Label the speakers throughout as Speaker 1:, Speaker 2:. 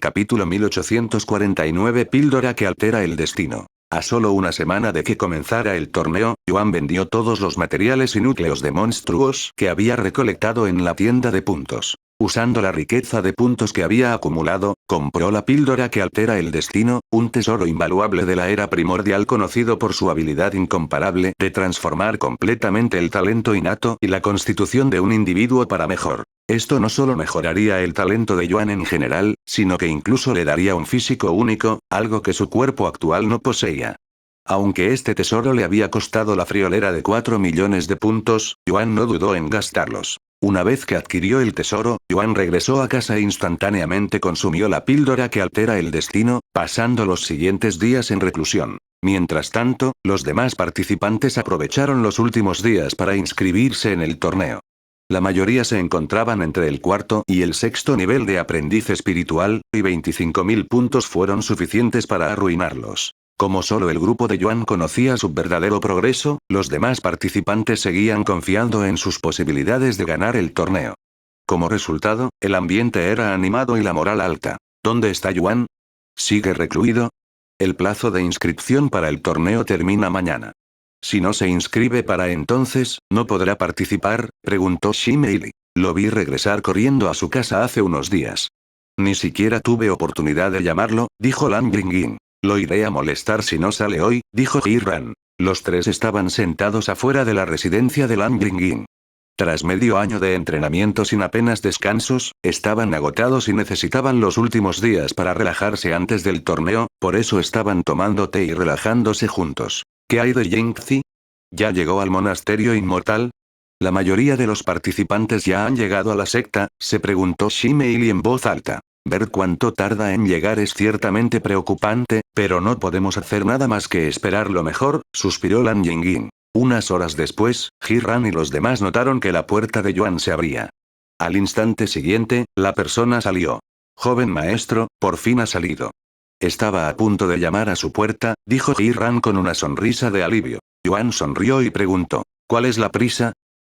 Speaker 1: Capítulo 1849 Píldora que altera el destino. A solo una semana de que comenzara el torneo, Yuan vendió todos los materiales y núcleos de monstruos que había recolectado en la tienda de puntos. Usando la riqueza de puntos que había acumulado, compró la píldora que altera el destino, un tesoro invaluable de la era primordial conocido por su habilidad incomparable de transformar completamente el talento innato y la constitución de un individuo para mejor. Esto no solo mejoraría el talento de Yuan en general, sino que incluso le daría un físico único, algo que su cuerpo actual no poseía. Aunque este tesoro le había costado la friolera de 4 millones de puntos, Yuan no dudó en gastarlos. Una vez que adquirió el tesoro, Yuan regresó a casa e instantáneamente consumió la píldora que altera el destino, pasando los siguientes días en reclusión. Mientras tanto, los demás participantes aprovecharon los últimos días para inscribirse en el torneo. La mayoría se encontraban entre el cuarto y el sexto nivel de aprendiz espiritual, y 25.000 puntos fueron suficientes para arruinarlos. Como solo el grupo de Yuan conocía su verdadero progreso, los demás participantes seguían confiando en sus posibilidades de ganar el torneo. Como resultado, el ambiente era animado y la moral alta. ¿Dónde está Yuan? ¿Sigue recluido? El plazo de inscripción para el torneo termina mañana. Si no se inscribe para entonces, ¿no podrá participar?, preguntó Shimeili. Lo vi regresar corriendo a su casa hace unos días. Ni siquiera tuve oportunidad de llamarlo, dijo Lan Yingying. Lo iré a molestar si no sale hoy, dijo Ji-ran. Los tres estaban sentados afuera de la residencia de Lan Yingying. Tras medio año de entrenamiento sin apenas descansos, estaban agotados y necesitaban los últimos días para relajarse antes del torneo, por eso estaban tomando té y relajándose juntos. ¿Qué hay de Yingzi? ¿Ya llegó al monasterio inmortal? La mayoría de los participantes ya han llegado a la secta, se preguntó Shimeili en voz alta. Ver cuánto tarda en llegar es ciertamente preocupante, pero no podemos hacer nada más que esperar lo mejor, suspiró Lan Yingying. Unas horas después, Ji-ran y los demás notaron que la puerta de Yuan se abría. Al instante siguiente, la persona salió. Joven maestro, por fin ha salido. Estaba a punto de llamar a su puerta, dijo Ji-ran con una sonrisa de alivio. Yuan sonrió y preguntó, ¿cuál es la prisa?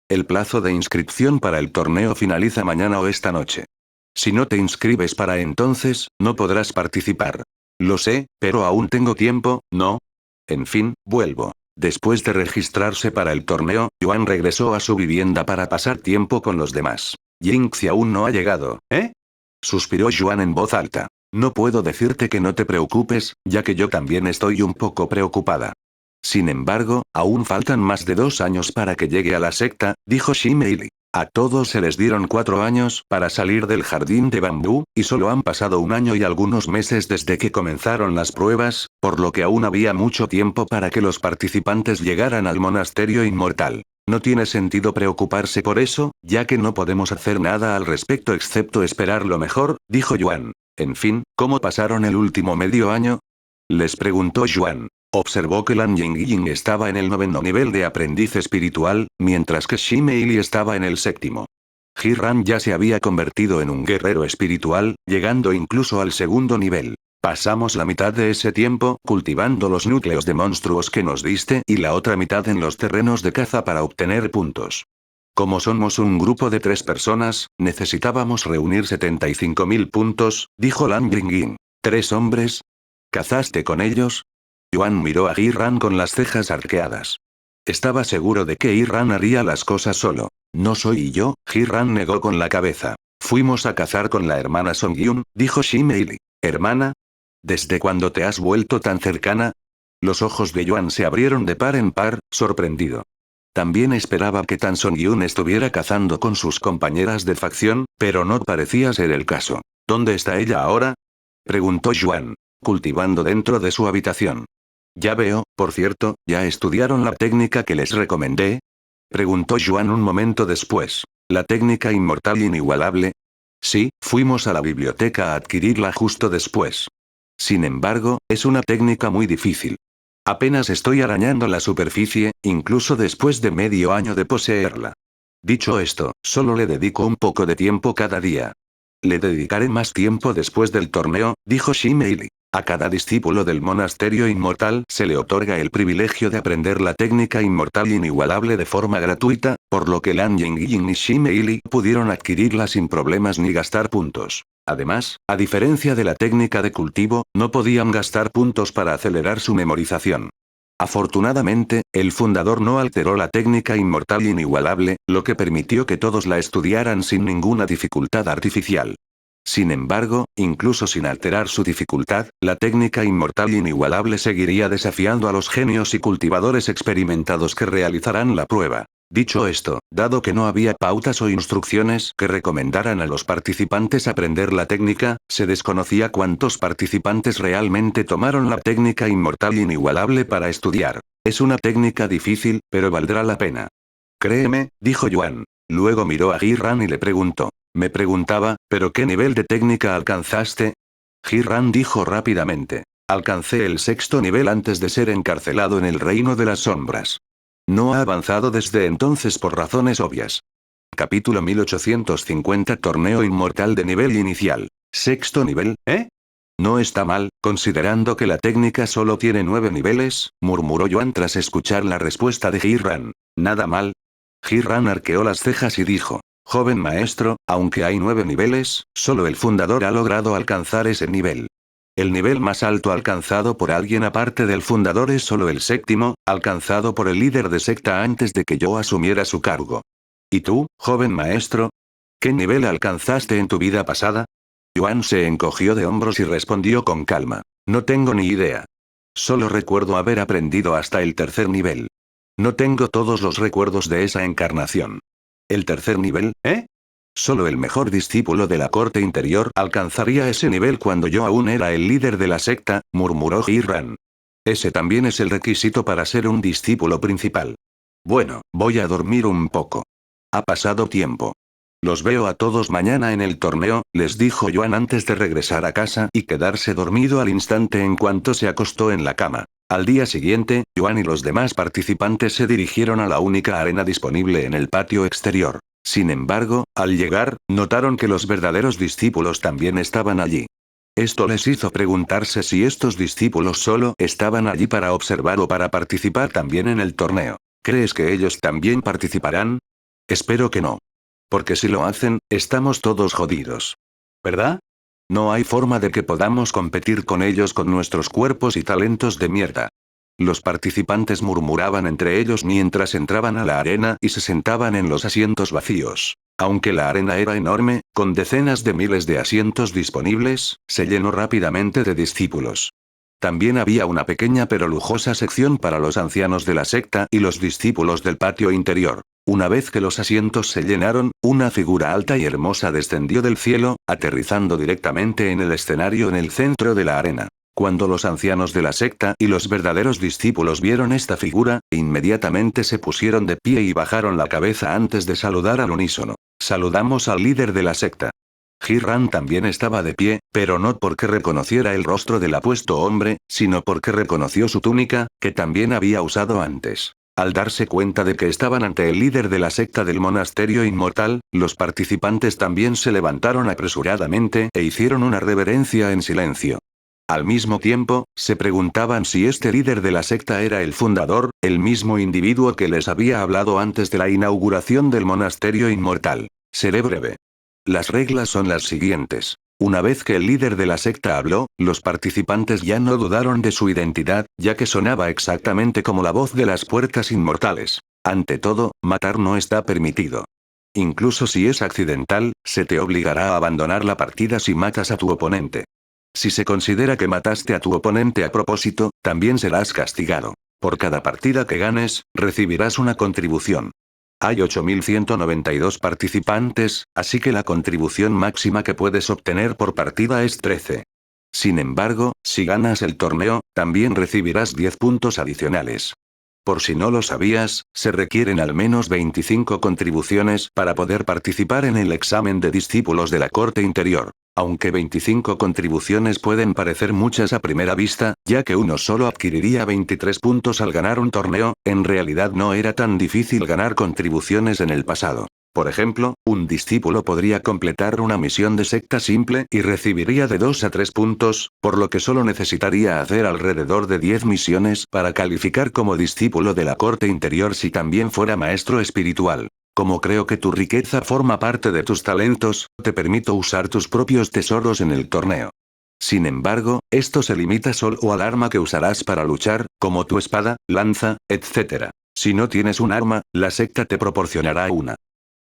Speaker 1: El plazo de inscripción para el torneo finaliza mañana o esta noche. Si no te inscribes para entonces, no podrás participar. Lo sé, pero aún tengo tiempo, ¿no? En fin, vuelvo. Después de registrarse para el torneo, Yuan regresó a su vivienda para pasar tiempo con los demás. Yingzi aún no ha llegado, ¿eh? Suspiró Yuan en voz alta. No puedo decirte que no te preocupes, ya que yo también estoy un poco preocupada. Sin embargo, aún faltan más de 2 años para que llegue a la secta, dijo Shimeili. A todos se les dieron 4 años para salir del jardín de bambú, y solo han pasado 1 año y algunos meses desde que comenzaron las pruebas, por lo que aún había mucho tiempo para que los participantes llegaran al monasterio inmortal. No tiene sentido preocuparse por eso, ya que no podemos hacer nada al respecto excepto esperar lo mejor, dijo Yuan. En fin, ¿cómo pasaron el último medio año? Les preguntó Yuan. Observó que Lan Yingying estaba en el 9º nivel de aprendiz espiritual, mientras que Shimeili estaba en el 7º. Ji-ran ya se había convertido en un guerrero espiritual, llegando incluso al 2º nivel. Pasamos la mitad de ese tiempo cultivando los núcleos de monstruos que nos diste y la otra mitad en los terrenos de caza para obtener puntos. Como somos un grupo de 3 personas, necesitábamos reunir 75.000 puntos, dijo Lan Yingying. ¿3 hombres? ¿Cazaste con ellos? Yuan miró a Ji-ran con las cejas arqueadas. Estaba seguro de que Ji-ran haría las cosas solo. No soy yo, Ji-ran negó con la cabeza. Fuimos a cazar con la hermana Song-yun, dijo Shimeili. ¿Hermana? ¿Desde cuándo te has vuelto tan cercana? Los ojos de Yuan se abrieron de par en par, sorprendido. También esperaba que Tan Song-yun estuviera cazando con sus compañeras de facción, pero no parecía ser el caso. ¿Dónde está ella ahora? Preguntó Yuan. Cultivando dentro de su habitación. Ya veo, por cierto, ¿ya estudiaron la técnica que les recomendé? Preguntó Yuan un momento después. ¿La técnica inmortal inigualable? Sí, fuimos a la biblioteca a adquirirla justo después. Sin embargo, es una técnica muy difícil. Apenas estoy arañando la superficie, incluso después de medio año de poseerla. Dicho esto, solo le dedico un poco de tiempo cada día. Le dedicaré más tiempo después del torneo, dijo Shimeili. A cada discípulo del monasterio inmortal se le otorga el privilegio de aprender la técnica inmortal inigualable de forma gratuita, por lo que Lan Yingying y Shimeili pudieron adquirirla sin problemas ni gastar puntos. Además, a diferencia de la técnica de cultivo, no podían gastar puntos para acelerar su memorización. Afortunadamente, el fundador no alteró la técnica inmortal inigualable, lo que permitió que todos la estudiaran sin ninguna dificultad artificial. Sin embargo, incluso sin alterar su dificultad, la técnica inmortal inigualable seguiría desafiando a los genios y cultivadores experimentados que realizarán la prueba. Dicho esto, dado que no había pautas o instrucciones que recomendaran a los participantes aprender la técnica, se desconocía cuántos participantes realmente tomaron la técnica inmortal inigualable para estudiar. Es una técnica difícil, pero valdrá la pena. Créeme, dijo Yuan. Luego miró a Hiran y le preguntó. Me preguntaba, ¿pero qué nivel de técnica alcanzaste? Hiran dijo rápidamente. Alcancé el 6º nivel antes de ser encarcelado en el reino de las sombras. No ha avanzado desde entonces por razones obvias. Capítulo 1850 Torneo inmortal de nivel inicial. 6º nivel, ¿eh? No está mal, considerando que la técnica solo tiene 9 niveles, murmuró Yuan tras escuchar la respuesta de Hiran. Nada mal. Hiran arqueó las cejas y dijo. Joven maestro, aunque hay 9 niveles, solo el fundador ha logrado alcanzar ese nivel. El nivel más alto alcanzado por alguien aparte del fundador es solo el 7º, alcanzado por el líder de secta antes de que yo asumiera su cargo. ¿Y tú, joven maestro? ¿Qué nivel alcanzaste en tu vida pasada? Yuan se encogió de hombros y respondió con calma. No tengo ni idea. Solo recuerdo haber aprendido hasta el 3er nivel. No tengo todos los recuerdos de esa encarnación. ¿El 3er nivel, eh? Solo el mejor discípulo de la corte interior alcanzaría ese nivel cuando yo aún era el líder de la secta, murmuró Hiran. Ese también es el requisito para ser un discípulo principal. Bueno, voy a dormir un poco. Ha pasado tiempo. Los veo a todos mañana en el torneo, les dijo Yuan antes de regresar a casa y quedarse dormido al instante en cuanto se acostó en la cama. Al día siguiente, Yuan y los demás participantes se dirigieron a la única arena disponible en el patio exterior. Sin embargo, al llegar, notaron que los verdaderos discípulos también estaban allí. Esto les hizo preguntarse si estos discípulos solo estaban allí para observar o para participar también en el torneo. ¿Crees que ellos también participarán? Espero que no. Porque si lo hacen, estamos todos jodidos. ¿Verdad? No hay forma de que podamos competir con ellos con nuestros cuerpos y talentos de mierda. Los participantes murmuraban entre ellos mientras entraban a la arena y se sentaban en los asientos vacíos. Aunque la arena era enorme, con decenas de miles de asientos disponibles, se llenó rápidamente de discípulos. También había una pequeña pero lujosa sección para los ancianos de la secta y los discípulos del patio interior. Una vez que los asientos se llenaron, una figura alta y hermosa descendió del cielo, aterrizando directamente en el escenario en el centro de la arena. Cuando los ancianos de la secta y los verdaderos discípulos vieron esta figura, inmediatamente se pusieron de pie y bajaron la cabeza antes de saludar al unísono. Saludamos al líder de la secta. Hiran también estaba de pie, pero no porque reconociera el rostro del apuesto hombre, sino porque reconoció su túnica, que también había usado antes. Al darse cuenta de que estaban ante el líder de la secta del monasterio inmortal, los participantes también se levantaron apresuradamente e hicieron una reverencia en silencio. Al mismo tiempo, se preguntaban si este líder de la secta era el fundador, el mismo individuo que les había hablado antes de la inauguración del monasterio inmortal. Seré breve. Las reglas son las siguientes. Una vez que el líder de la secta habló, los participantes ya no dudaron de su identidad, ya que sonaba exactamente como la voz de las puertas inmortales. Ante todo, matar no está permitido. Incluso si es accidental, se te obligará a abandonar la partida si matas a tu oponente. Si se considera que mataste a tu oponente a propósito, también serás castigado. Por cada partida que ganes, recibirás una contribución. Hay 8.192 participantes, así que la contribución máxima que puedes obtener por partida es 13. Sin embargo, si ganas el torneo, también recibirás 10 puntos adicionales. Por si no lo sabías, se requieren al menos 25 contribuciones para poder participar en el examen de discípulos de la corte interior. Aunque 25 contribuciones pueden parecer muchas a primera vista, ya que uno solo adquiriría 23 puntos al ganar un torneo, en realidad no era tan difícil ganar contribuciones en el pasado. Por ejemplo, un discípulo podría completar una misión de secta simple y recibiría de 2 a 3 puntos, por lo que solo necesitaría hacer alrededor de 10 misiones para calificar como discípulo de la corte interior si también fuera maestro espiritual. Como creo que tu riqueza forma parte de tus talentos, te permito usar tus propios tesoros en el torneo. Sin embargo, esto se limita solo al arma que usarás para luchar, como tu espada, lanza, etc. Si no tienes un arma, la secta te proporcionará una.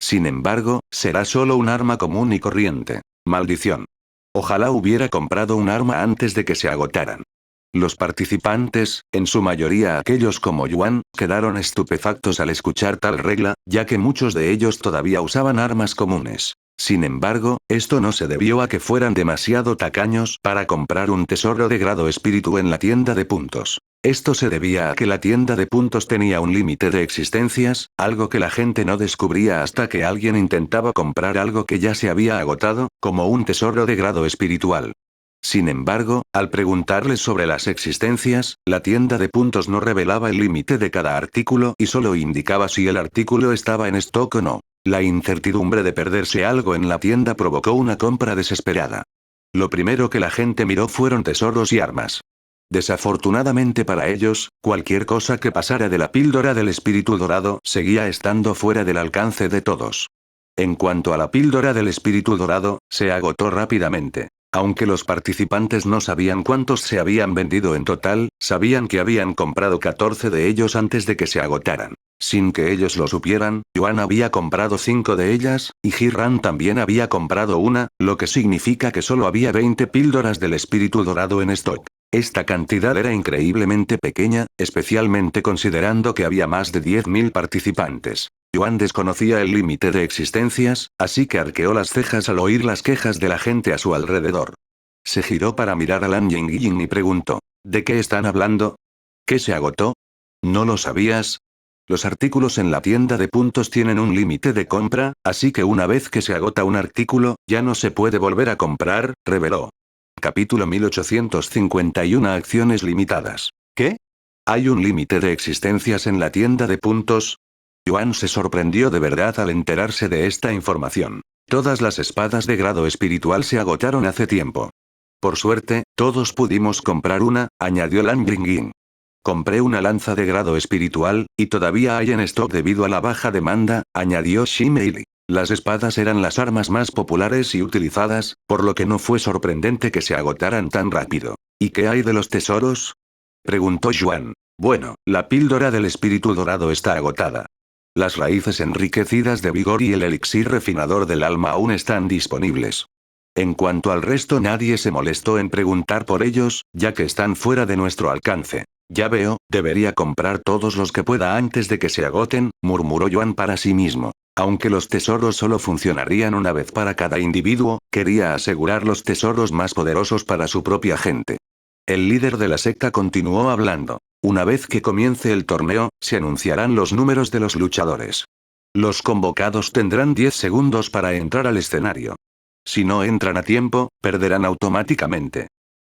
Speaker 1: Sin embargo, será solo un arma común y corriente. Maldición. Ojalá hubiera comprado un arma antes de que se agotaran. Los participantes, en su mayoría aquellos como Yuan, quedaron estupefactos al escuchar tal regla, ya que muchos de ellos todavía usaban armas comunes. Sin embargo, esto no se debió a que fueran demasiado tacaños para comprar un tesoro de grado espíritu en la tienda de puntos. Esto se debía a que la tienda de puntos tenía un límite de existencias, algo que la gente no descubría hasta que alguien intentaba comprar algo que ya se había agotado, como un tesoro de grado espiritual. Sin embargo, al preguntarles sobre las existencias, la tienda de puntos no revelaba el límite de cada artículo y solo indicaba si el artículo estaba en stock o no. La incertidumbre de perderse algo en la tienda provocó una compra desesperada. Lo primero que la gente miró fueron tesoros y armas. Desafortunadamente para ellos, cualquier cosa que pasara de la píldora del espíritu dorado seguía estando fuera del alcance de todos. En cuanto a la píldora del espíritu dorado, se agotó rápidamente. Aunque los participantes no sabían cuántos se habían vendido en total, sabían que habían comprado 14 de ellos antes de que se agotaran. Sin que ellos lo supieran, Yuan había comprado 5 de ellas, y Hiran también había comprado una, lo que significa que solo había 20 píldoras del espíritu dorado en stock. Esta cantidad era increíblemente pequeña, especialmente considerando que había más de 10.000 participantes. Yuan desconocía el límite de existencias, así que arqueó las cejas al oír las quejas de la gente a su alrededor. Se giró para mirar a Lan Yingying y preguntó: ¿de qué están hablando? ¿Qué se agotó? ¿No lo sabías? Los artículos en la tienda de puntos tienen un límite de compra, así que una vez que se agota un artículo, ya no se puede volver a comprar, reveló. Capítulo 1851 Acciones limitadas. ¿Qué? ¿Hay un límite de existencias en la tienda de puntos? Yuan se sorprendió de verdad al enterarse de esta información. Todas las espadas de grado espiritual se agotaron hace tiempo. Por suerte, todos pudimos comprar una, añadió Lan Yingying. Compré una lanza de grado espiritual, y todavía hay en stock debido a la baja demanda, añadió Shi Meili. Las espadas eran las armas más populares y utilizadas, por lo que no fue sorprendente que se agotaran tan rápido. ¿Y qué hay de los tesoros? Preguntó Yuan. Bueno, la píldora del espíritu dorado está agotada. Las raíces enriquecidas de vigor y el elixir refinador del alma aún están disponibles. En cuanto al resto, nadie se molestó en preguntar por ellos, ya que están fuera de nuestro alcance. Ya veo, debería comprar todos los que pueda antes de que se agoten, murmuró Yuan para sí mismo. Aunque los tesoros solo funcionarían una vez para cada individuo, quería asegurar los tesoros más poderosos para su propia gente. El líder de la secta continuó hablando. Una vez que comience el torneo, se anunciarán los números de los luchadores. Los convocados tendrán 10 segundos para entrar al escenario. Si no entran a tiempo, perderán automáticamente.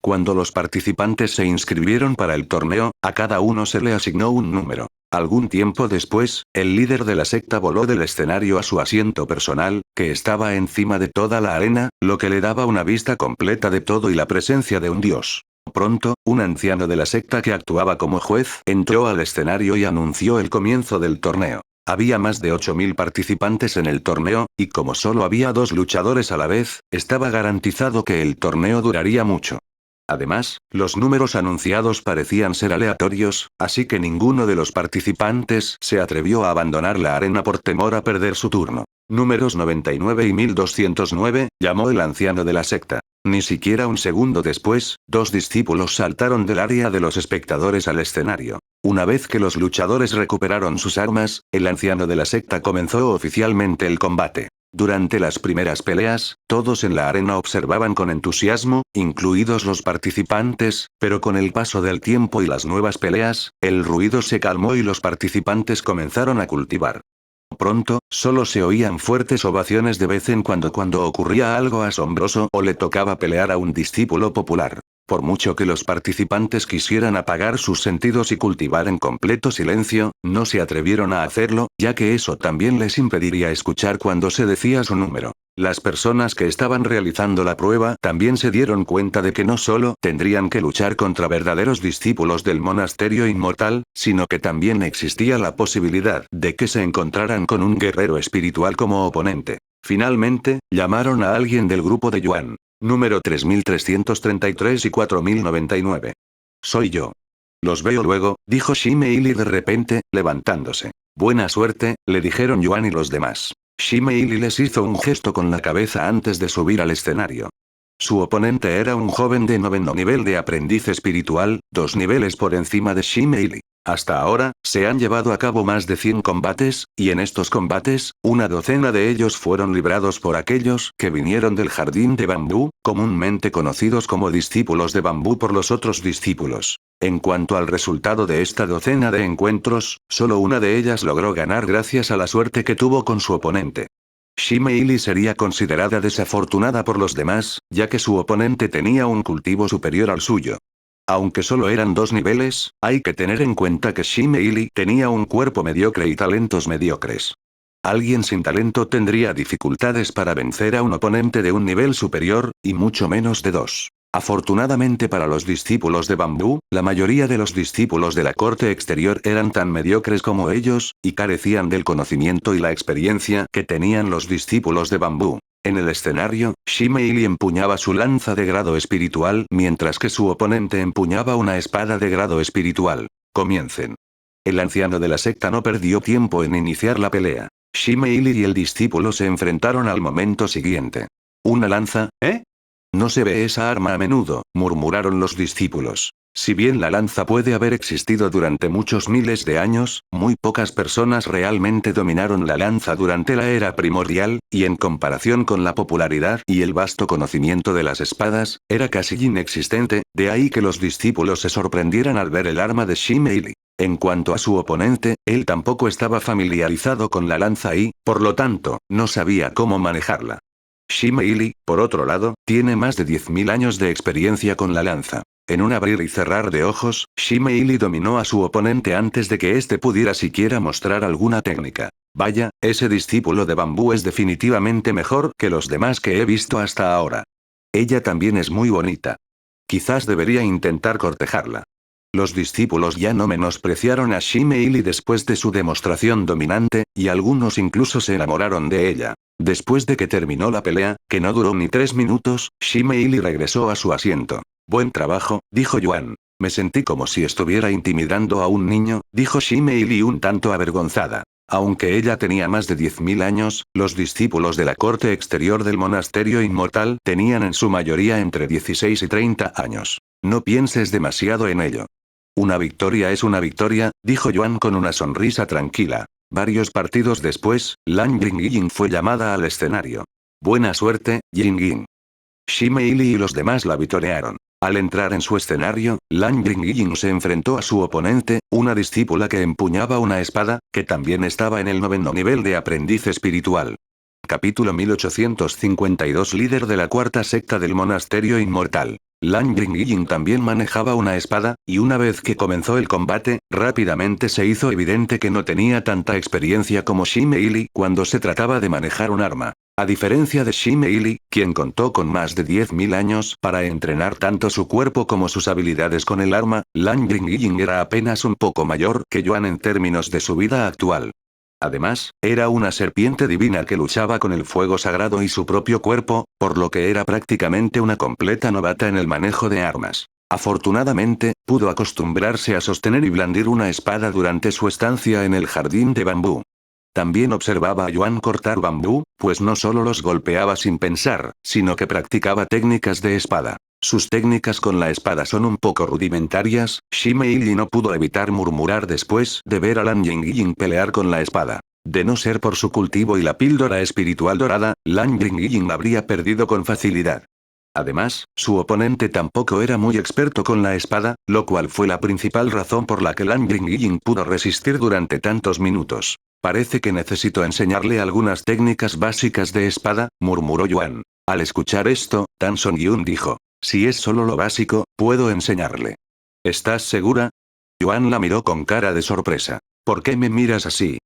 Speaker 1: Cuando los participantes se inscribieron para el torneo, a cada uno se le asignó un número. Algún tiempo después, el líder de la secta voló del escenario a su asiento personal, que estaba encima de toda la arena, lo que le daba una vista completa de todo y la presencia de un dios. Pronto, un anciano de la secta que actuaba como juez entró al escenario y anunció el comienzo del torneo. Había más de 8.000 participantes en el torneo, y como solo había 2 luchadores a la vez, estaba garantizado que el torneo duraría mucho. Además, los números anunciados parecían ser aleatorios, así que ninguno de los participantes se atrevió a abandonar la arena por temor a perder su turno. Números 99 y 1209, llamó el anciano de la secta. Ni siquiera un segundo después, 2 discípulos saltaron del área de los espectadores al escenario. Una vez que los luchadores recuperaron sus armas, el anciano de la secta comenzó oficialmente el combate. Durante las primeras peleas, todos en la arena observaban con entusiasmo, incluidos los participantes, pero con el paso del tiempo y las nuevas peleas, el ruido se calmó y los participantes comenzaron a cultivar. Pronto, solo se oían fuertes ovaciones de vez en cuando ocurría algo asombroso o le tocaba pelear a un discípulo popular. Por mucho que los participantes quisieran apagar sus sentidos y cultivar en completo silencio, no se atrevieron a hacerlo, ya que eso también les impediría escuchar cuando se decía su número. Las personas que estaban realizando la prueba también se dieron cuenta de que no solo tendrían que luchar contra verdaderos discípulos del monasterio inmortal, sino que también existía la posibilidad de que se encontraran con un guerrero espiritual como oponente. Finalmente, llamaron a alguien del grupo de Yuan. Número 3333 y 4099. Soy yo. Los veo luego, dijo Shime Ili de repente, levantándose. Buena suerte, le dijeron Yuan y los demás. Shime Ili les hizo un gesto con la cabeza antes de subir al escenario. Su oponente era un joven de 9º nivel de aprendiz espiritual, 2 niveles por encima de Shime Ili. Hasta ahora, se han llevado a cabo más de 100 combates, y en estos combates, una docena de ellos fueron librados por aquellos que vinieron del jardín de bambú, comúnmente conocidos como discípulos de bambú por los otros discípulos. En cuanto al resultado de esta docena de encuentros, solo una de ellas logró ganar gracias a la suerte que tuvo con su oponente. Shime Ili sería considerada desafortunada por los demás, ya que su oponente tenía un cultivo superior al suyo. Aunque solo eran 2 niveles, hay que tener en cuenta que Shime Ili tenía un cuerpo mediocre y talentos mediocres. Alguien sin talento tendría dificultades para vencer a un oponente de un nivel superior, y mucho menos de 2. Afortunadamente para los discípulos de bambú, la mayoría de los discípulos de la corte exterior eran tan mediocres como ellos, y carecían del conocimiento y la experiencia que tenían los discípulos de bambú. En el escenario, Shime Ili empuñaba su lanza de grado espiritual mientras que su oponente empuñaba una espada de grado espiritual. Comiencen. El anciano de la secta no perdió tiempo en iniciar la pelea. Shime Ili y el discípulo se enfrentaron al momento siguiente. ¿Una lanza, eh? No se ve esa arma a menudo, murmuraron los discípulos. Si bien la lanza puede haber existido durante muchos miles de años, muy pocas personas realmente dominaron la lanza durante la era primordial, y en comparación con la popularidad y el vasto conocimiento de las espadas, era casi inexistente, de ahí que los discípulos se sorprendieran al ver el arma de Shime Ili. En cuanto a su oponente, él tampoco estaba familiarizado con la lanza y, por lo tanto, no sabía cómo manejarla. Shime Ili, por otro lado, tiene más de 10.000 años de experiencia con la lanza. En un abrir y cerrar de ojos, Shime Ili dominó a su oponente antes de que éste pudiera siquiera mostrar alguna técnica. Vaya, ese discípulo de bambú es definitivamente mejor que los demás que he visto hasta ahora. Ella también es muy bonita. Quizás debería intentar cortejarla. Los discípulos ya no menospreciaron a Shime Ili después de su demostración dominante, y algunos incluso se enamoraron de ella. Después de que terminó la pelea, que no duró ni 3 minutos, Shime Ili regresó a su asiento. Buen trabajo, dijo Yuan. Me sentí como si estuviera intimidando a un niño, dijo Shime Ili un tanto avergonzada. Aunque ella tenía más de 10.000 años, los discípulos de la corte exterior del monasterio inmortal tenían en su mayoría entre 16 y 30 años. No pienses demasiado en ello. Una victoria es una victoria, dijo Yuan con una sonrisa tranquila. Varios partidos después, Lan Yingying fue llamada al escenario. Buena suerte, Yingying. Shime Ili y los demás la vitorearon. Al entrar en su escenario, Lan Yingying se enfrentó a su oponente, una discípula que empuñaba una espada, que también estaba en el 9º nivel de aprendiz espiritual. Capítulo 1852. Líder de la cuarta secta del monasterio inmortal. Lan Yingying también manejaba una espada, y una vez que comenzó el combate, rápidamente se hizo evidente que no tenía tanta experiencia como Shime Ili cuando se trataba de manejar un arma. A diferencia de Shime Ili, quien contó con más de 10.000 años para entrenar tanto su cuerpo como sus habilidades con el arma, Lan Yingying era apenas un poco mayor que Yuan en términos de su vida actual. Además, era una serpiente divina que luchaba con el fuego sagrado y su propio cuerpo, por lo que era prácticamente una completa novata en el manejo de armas. Afortunadamente, pudo acostumbrarse a sostener y blandir una espada durante su estancia en el jardín de bambú. También observaba a Yuan cortar bambú, pues no solo los golpeaba sin pensar, sino que practicaba técnicas de espada. Sus técnicas con la espada son un poco rudimentarias, Shime Ili no pudo evitar murmurar después de ver a Lan Yingying pelear con la espada. De no ser por su cultivo y la píldora espiritual dorada, Lan Yingying habría perdido con facilidad. Además, su oponente tampoco era muy experto con la espada, lo cual fue la principal razón por la que Lan Yingying pudo resistir durante tantos minutos. Parece que necesito enseñarle algunas técnicas básicas de espada, murmuró Yuan. Al escuchar esto, Tan Song-yun dijo. Si es solo lo básico, puedo enseñarle. ¿Estás segura? Yuan la miró con cara de sorpresa. ¿Por qué me miras así?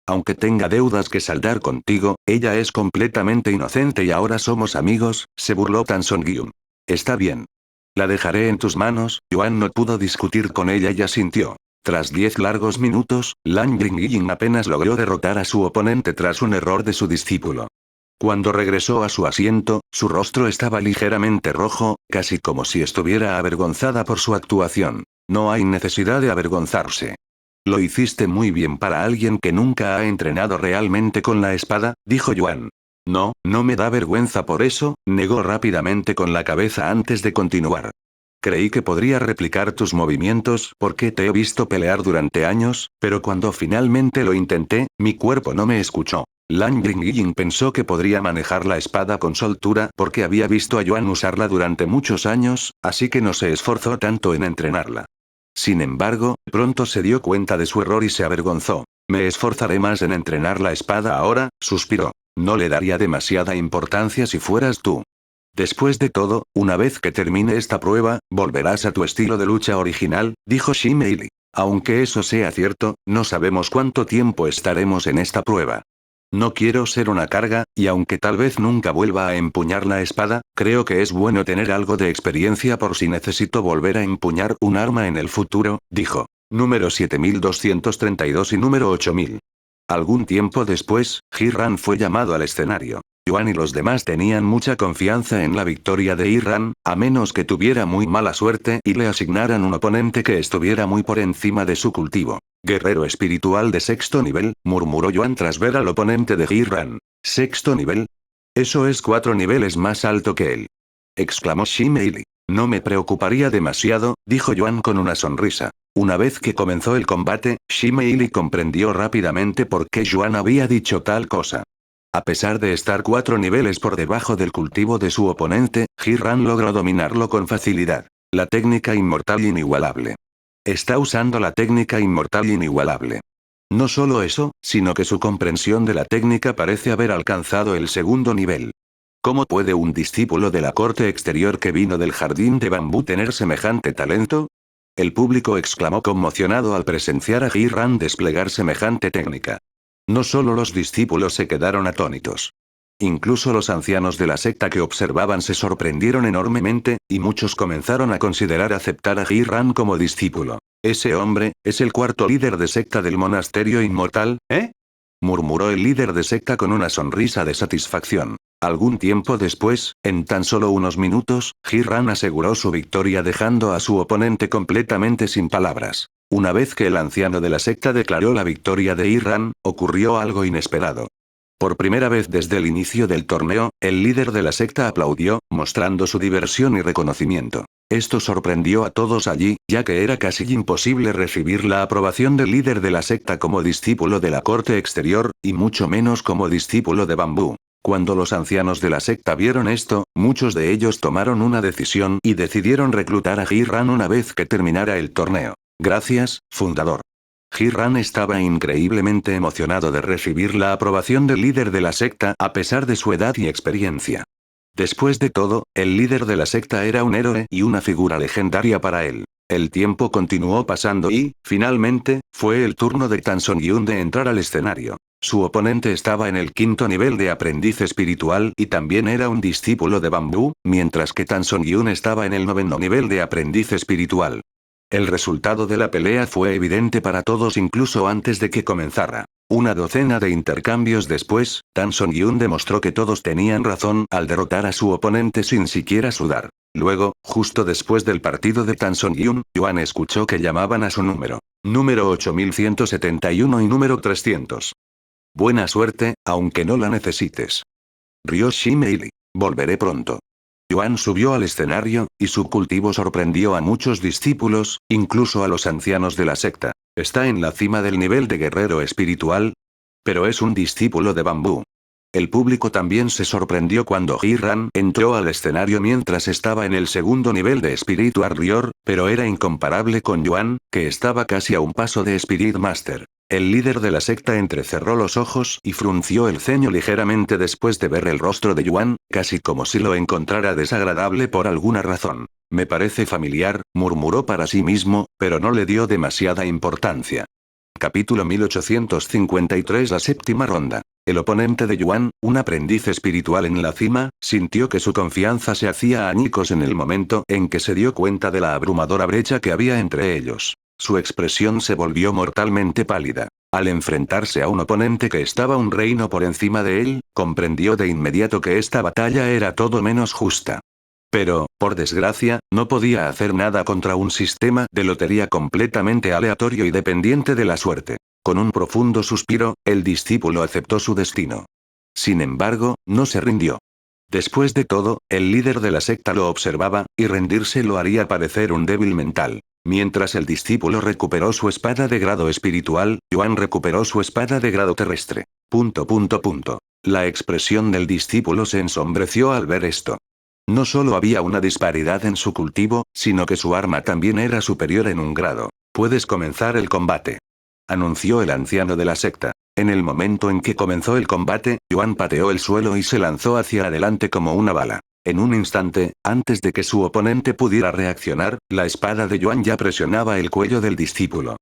Speaker 1: Aunque tenga deudas que saldar contigo, ella es completamente inocente y ahora somos amigos, se burló Tan Song-gyun. Está bien. La dejaré en tus manos. Yuan no pudo discutir con ella y asintió. Tras 10 largos minutos, Lan Ying apenas logró derrotar a su oponente tras un error de su discípulo. Cuando regresó a su asiento, su rostro estaba ligeramente rojo, casi como si estuviera avergonzada por su actuación. No hay necesidad de avergonzarse. Lo hiciste muy bien para alguien que nunca ha entrenado realmente con la espada, dijo Yuan. No, no me da vergüenza por eso, negó rápidamente con la cabeza antes de continuar. Creí que podría replicar tus movimientos porque te he visto pelear durante años, pero cuando finalmente lo intenté, mi cuerpo no me escuchó. Lan Ying pensó que podría manejar la espada con soltura porque había visto a Yuan usarla durante muchos años, así que no se esforzó tanto en entrenarla. Sin embargo, pronto se dio cuenta de su error y se avergonzó. Me esforzaré más en entrenar la espada ahora, suspiró. No le daría demasiada importancia si fueras tú. Después de todo, una vez que termine esta prueba, volverás a tu estilo de lucha original, dijo Shimeili. Aunque eso sea cierto, no sabemos cuánto tiempo estaremos en esta prueba. No quiero ser una carga, y aunque tal vez nunca vuelva a empuñar la espada, creo que es bueno tener algo de experiencia por si necesito volver a empuñar un arma en el futuro, dijo. Número 7232 y número 8000. Algún tiempo después, Ji-ran fue llamado al escenario. Yuan y los demás tenían mucha confianza en la victoria de Ji-ran, a menos que tuviera muy mala suerte y le asignaran un oponente que estuviera muy por encima de su cultivo. Guerrero espiritual de sexto nivel, murmuró Yuan tras ver al oponente de Ji-ran. ¿Sexto nivel? Eso es 4 niveles más alto que él. Exclamó Shimeili. No me preocuparía demasiado, dijo Yuan con una sonrisa. Una vez que comenzó el combate, Shimeili comprendió rápidamente por qué Yuan había dicho tal cosa. A pesar de estar 4 niveles por debajo del cultivo de su oponente, Ji-ran logró dominarlo con facilidad. La técnica inmortal inigualable. Está usando la técnica inmortal inigualable. No solo eso, sino que su comprensión de la técnica parece haber alcanzado el segundo nivel. ¿Cómo puede un discípulo de la corte exterior que vino del jardín de bambú tener semejante talento? El público exclamó conmocionado al presenciar a Ji-ran desplegar semejante técnica. No solo los discípulos se quedaron atónitos. Incluso los ancianos de la secta que observaban se sorprendieron enormemente, y muchos comenzaron a considerar aceptar a Ji-ran como discípulo. Ese hombre, es el cuarto líder de secta del monasterio inmortal, ¿eh? Murmuró el líder de secta con una sonrisa de satisfacción. Algún tiempo después, en tan solo unos minutos, Ji-ran aseguró su victoria dejando a su oponente completamente sin palabras. Una vez que el anciano de la secta declaró la victoria de Ji-ran, ocurrió algo inesperado. Por primera vez desde el inicio del torneo, el líder de la secta aplaudió, mostrando su diversión y reconocimiento. Esto sorprendió a todos allí, ya que era casi imposible recibir la aprobación del líder de la secta como discípulo de la corte exterior, y mucho menos como discípulo de bambú. Cuando los ancianos de la secta vieron esto, muchos de ellos tomaron una decisión y decidieron reclutar a Ji-ran una vez que terminara el torneo. Gracias, fundador. Ji-ran estaba increíblemente emocionado de recibir la aprobación del líder de la secta a pesar de su edad y experiencia. Después de todo, el líder de la secta era un héroe y una figura legendaria para él. El tiempo continuó pasando y, finalmente, fue el turno de Tan Song-gyun de entrar al escenario. Su oponente estaba en el quinto nivel de aprendiz espiritual y también era un discípulo de bambú, mientras que Tan Song-gyun estaba en el noveno nivel de aprendiz espiritual. El resultado de la pelea fue evidente para todos incluso antes de que comenzara. Una docena de intercambios después, Tan Song-gyun demostró que todos tenían razón al derrotar a su oponente sin siquiera sudar. Luego, justo después del partido de Tan Song-gyun, Yuan escuchó que llamaban a su número. Número 8171 y número 300. Buena suerte, aunque no la necesites. Rió Shimeili. Volveré pronto. Yuan subió al escenario, y su cultivo sorprendió a muchos discípulos, incluso a los ancianos de la secta. ¿Está en la cima del nivel de guerrero espiritual? Pero es un discípulo de bambú. El público también se sorprendió cuando Ji-ran entró al escenario mientras estaba en el segundo nivel de Spiritual Warrior, pero era incomparable con Yuan, que estaba casi a un paso de Spirit Master. El líder de la secta entrecerró los ojos y frunció el ceño ligeramente después de ver el rostro de Yuan, casi como si lo encontrara desagradable por alguna razón. Me parece familiar, murmuró para sí mismo, pero no le dio demasiada importancia. Capítulo 1853. La séptima ronda. El oponente de Yuan, un aprendiz espiritual en la cima, sintió que su confianza se hacía añicos en el momento en que se dio cuenta de la abrumadora brecha que había entre ellos. Su expresión se volvió mortalmente pálida. Al enfrentarse a un oponente que estaba un reino por encima de él, comprendió de inmediato que esta batalla era todo menos justa. Pero, por desgracia, no podía hacer nada contra un sistema de lotería completamente aleatorio y dependiente de la suerte. Con un profundo suspiro, el discípulo aceptó su destino. Sin embargo, no se rindió. Después de todo, el líder de la secta lo observaba, y rendirse lo haría parecer un débil mental. Mientras el discípulo recuperó su espada de grado espiritual, Yuan recuperó su espada de grado terrestre. La expresión del discípulo se ensombreció al ver esto. No solo había una disparidad en su cultivo, sino que su arma también era superior en un grado. Puedes comenzar el combate, anunció el anciano de la secta. En el momento en que comenzó el combate, Yuan pateó el suelo y se lanzó hacia adelante como una bala. En un instante, antes de que su oponente pudiera reaccionar, la espada de Yuan ya presionaba el cuello del discípulo.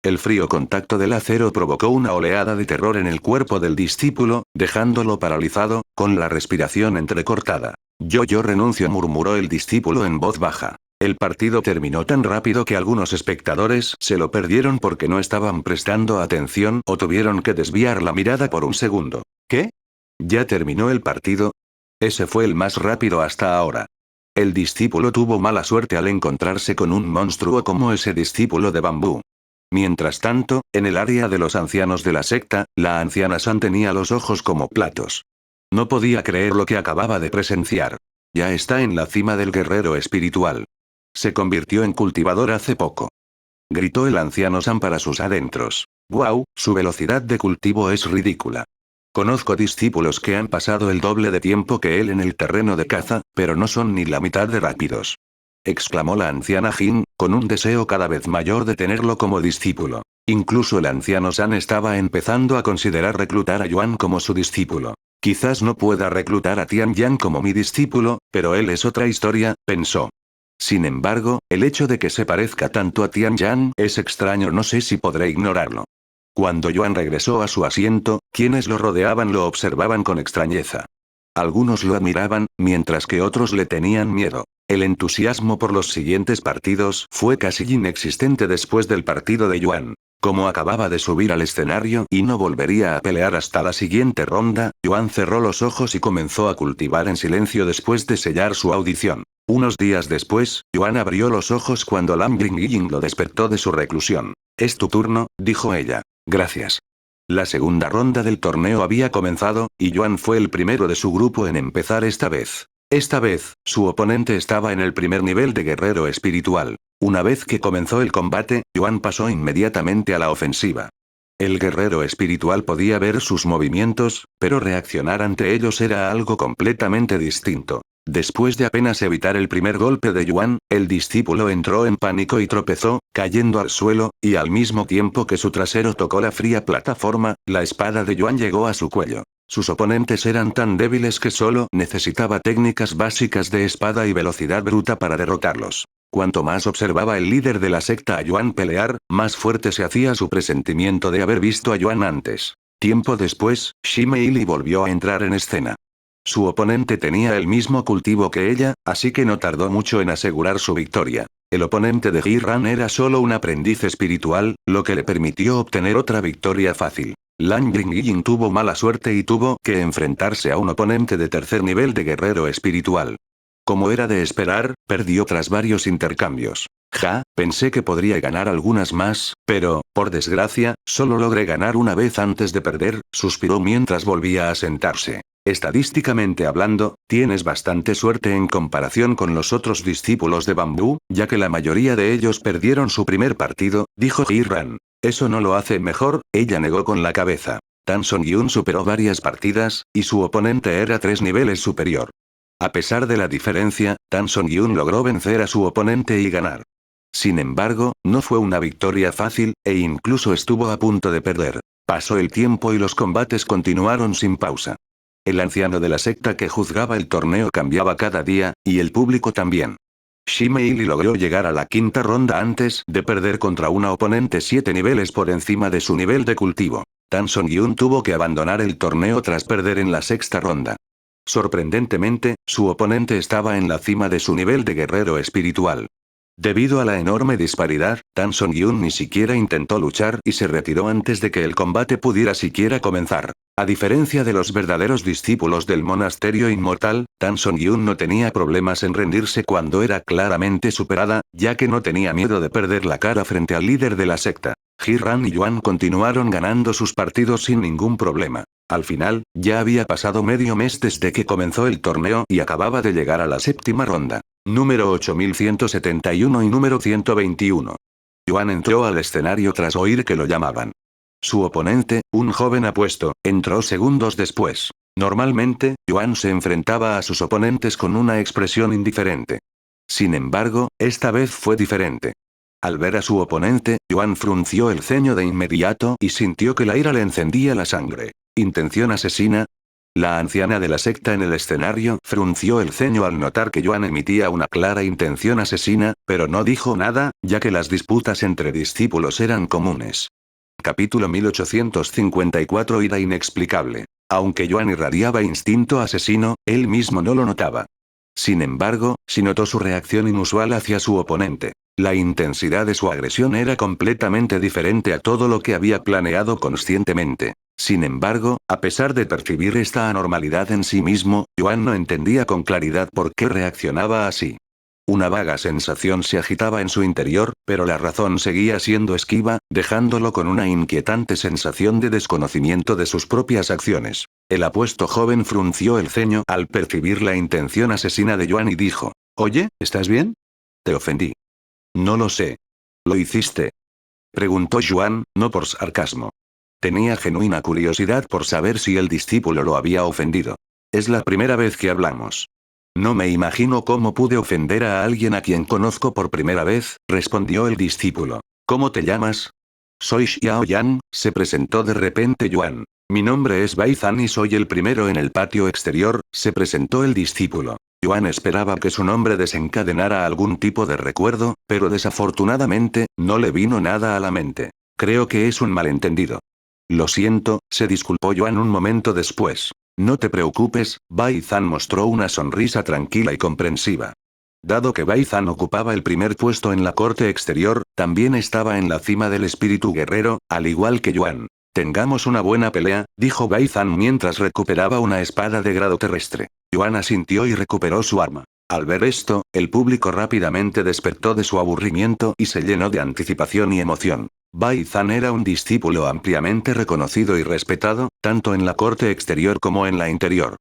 Speaker 1: El frío contacto del acero provocó una oleada de terror en el cuerpo del discípulo, dejándolo paralizado, con la respiración entrecortada. Yo renuncio, murmuró el discípulo en voz baja. El partido terminó tan rápido que algunos espectadores se lo perdieron porque no estaban prestando atención o tuvieron que desviar la mirada por un segundo. ¿Qué? ¿Ya terminó el partido? Ese fue el más rápido hasta ahora. El discípulo tuvo mala suerte al encontrarse con un monstruo como ese discípulo de bambú. Mientras tanto, en el área de los ancianos de la secta, la anciana San tenía los ojos como platos. No podía creer lo que acababa de presenciar. Ya está en la cima del guerrero espiritual. Se convirtió en cultivador hace poco. Gritó el anciano San para sus adentros. ¡Guau! Su velocidad de cultivo es ridícula. Conozco discípulos que han pasado el doble de tiempo que él en el terreno de caza, pero no son ni la mitad de rápidos. Exclamó la anciana Jin, con un deseo cada vez mayor de tenerlo como discípulo. Incluso el anciano San estaba empezando a considerar reclutar a Yuan como su discípulo. Quizás no pueda reclutar a Tian Yan como mi discípulo, pero él es otra historia, pensó. Sin embargo, el hecho de que se parezca tanto a Tian Yan es extraño, no sé si podré ignorarlo. Cuando Yuan regresó a su asiento, quienes lo rodeaban lo observaban con extrañeza. Algunos lo admiraban, mientras que otros le tenían miedo. El entusiasmo por los siguientes partidos fue casi inexistente después del partido de Yuan. Como acababa de subir al escenario y no volvería a pelear hasta la siguiente ronda, Yuan cerró los ojos y comenzó a cultivar en silencio después de sellar su audición. Unos días después, Yuan abrió los ojos cuando Lam Jing lo despertó de su reclusión. «Es tu turno», dijo ella. «Gracias». La segunda ronda del torneo había comenzado, y Yuan fue el primero de su grupo en empezar esta vez. Esta vez, su oponente estaba en el primer nivel de guerrero espiritual. Una vez que comenzó el combate, Yuan pasó inmediatamente a la ofensiva. El guerrero espiritual podía ver sus movimientos, pero reaccionar ante ellos era algo completamente distinto. Después de apenas evitar el primer golpe de Yuan, el discípulo entró en pánico y tropezó, cayendo al suelo, y al mismo tiempo que su trasero tocó la fría plataforma, la espada de Yuan llegó a su cuello. Sus oponentes eran tan débiles que solo necesitaba técnicas básicas de espada y velocidad bruta para derrotarlos. Cuanto más observaba el líder de la secta a Yuan pelear, más fuerte se hacía su presentimiento de haber visto a Yuan antes. Tiempo después, Shime Ili volvió a entrar en escena. Su oponente tenía el mismo cultivo que ella, así que no tardó mucho en asegurar su victoria. El oponente de Ji-Ran era solo un aprendiz espiritual, lo que le permitió obtener otra victoria fácil. Lan Jing tuvo mala suerte y tuvo que enfrentarse a un oponente de tercer nivel de guerrero espiritual. Como era de esperar, perdió tras varios intercambios. Pensé que podría ganar algunas más, pero, por desgracia, solo logré ganar una vez antes de perder, suspiró mientras volvía a sentarse. Estadísticamente hablando, tienes bastante suerte en comparación con los otros discípulos de Bambú, ya que la mayoría de ellos perdieron su primer partido, dijo Ji-Ran. Eso no lo hace mejor, ella negó con la cabeza. Tan Song-Yun superó varias partidas, y su oponente era 3 niveles superior. A pesar de la diferencia, Tan Song-Yun logró vencer a su oponente y ganar. Sin embargo, no fue una victoria fácil, e incluso estuvo a punto de perder. Pasó el tiempo y los combates continuaron sin pausa. El anciano de la secta que juzgaba el torneo cambiaba cada día, y el público también. Shimeili logró llegar a la quinta ronda antes de perder contra una oponente 7 niveles por encima de su nivel de cultivo. Tan Song-yun tuvo que abandonar el torneo tras perder en la sexta ronda. Sorprendentemente, su oponente estaba en la cima de su nivel de guerrero espiritual. Debido a la enorme disparidad, Tan Song-yun ni siquiera intentó luchar y se retiró antes de que el combate pudiera siquiera comenzar. A diferencia de los verdaderos discípulos del monasterio inmortal, Tan Song-yun no tenía problemas en rendirse cuando era claramente superada, ya que no tenía miedo de perder la cara frente al líder de la secta. Ji-ran y Yuan continuaron ganando sus partidos sin ningún problema. Al final, ya había pasado medio mes desde que comenzó el torneo y acababa de llegar a la séptima ronda. Número 8171 y número 121. Yuan entró al escenario tras oír que lo llamaban. Su oponente, un joven apuesto, entró segundos después. Normalmente, Yuan se enfrentaba a sus oponentes con una expresión indiferente. Sin embargo, esta vez fue diferente. Al ver a su oponente, Yuan frunció el ceño de inmediato y sintió que la ira le encendía la sangre. ¿Intención asesina? La anciana de la secta en el escenario frunció el ceño al notar que Yuan emitía una clara intención asesina, pero no dijo nada, ya que las disputas entre discípulos eran comunes. Capítulo 1854. Ira inexplicable. Aunque Yuan irradiaba instinto asesino, él mismo no lo notaba. Sin embargo, sí notó su reacción inusual hacia su oponente. La intensidad de su agresión era completamente diferente a todo lo que había planeado conscientemente. Sin embargo, a pesar de percibir esta anormalidad en sí mismo, Yuan no entendía con claridad por qué reaccionaba así. Una vaga sensación se agitaba en su interior, pero la razón seguía siendo esquiva, dejándolo con una inquietante sensación de desconocimiento de sus propias acciones. El apuesto joven frunció el ceño al percibir la intención asesina de Yuan y dijo: «Oye, ¿estás bien? Te ofendí». «No lo sé». «¿Lo hiciste?», preguntó Yuan, no por sarcasmo. Tenía genuina curiosidad por saber si el discípulo lo había ofendido. «Es la primera vez que hablamos». «No me imagino cómo pude ofender a alguien a quien conozco por primera vez», respondió el discípulo. «¿Cómo te llamas?» «Soy Xiao Yan», se presentó de repente Yuan. «Mi nombre es Bai Zan y soy el primero en el patio exterior», se presentó el discípulo. Yuan esperaba que su nombre desencadenara algún tipo de recuerdo, pero desafortunadamente, no le vino nada a la mente. «Creo que es un malentendido». «Lo siento», se disculpó Yuan un momento después. «No te preocupes», Bai Zan mostró una sonrisa tranquila y comprensiva. Dado que Bai Zan ocupaba el primer puesto en la corte exterior, también estaba en la cima del espíritu guerrero, al igual que Yuan. «Tengamos una buena pelea», dijo Bai Zan mientras recuperaba una espada de grado terrestre. Yuan asintió y recuperó su arma. Al ver esto, el público rápidamente despertó de su aburrimiento y se llenó de anticipación y emoción. Bai Zan era un discípulo ampliamente reconocido y respetado, tanto en la corte exterior como en la interior.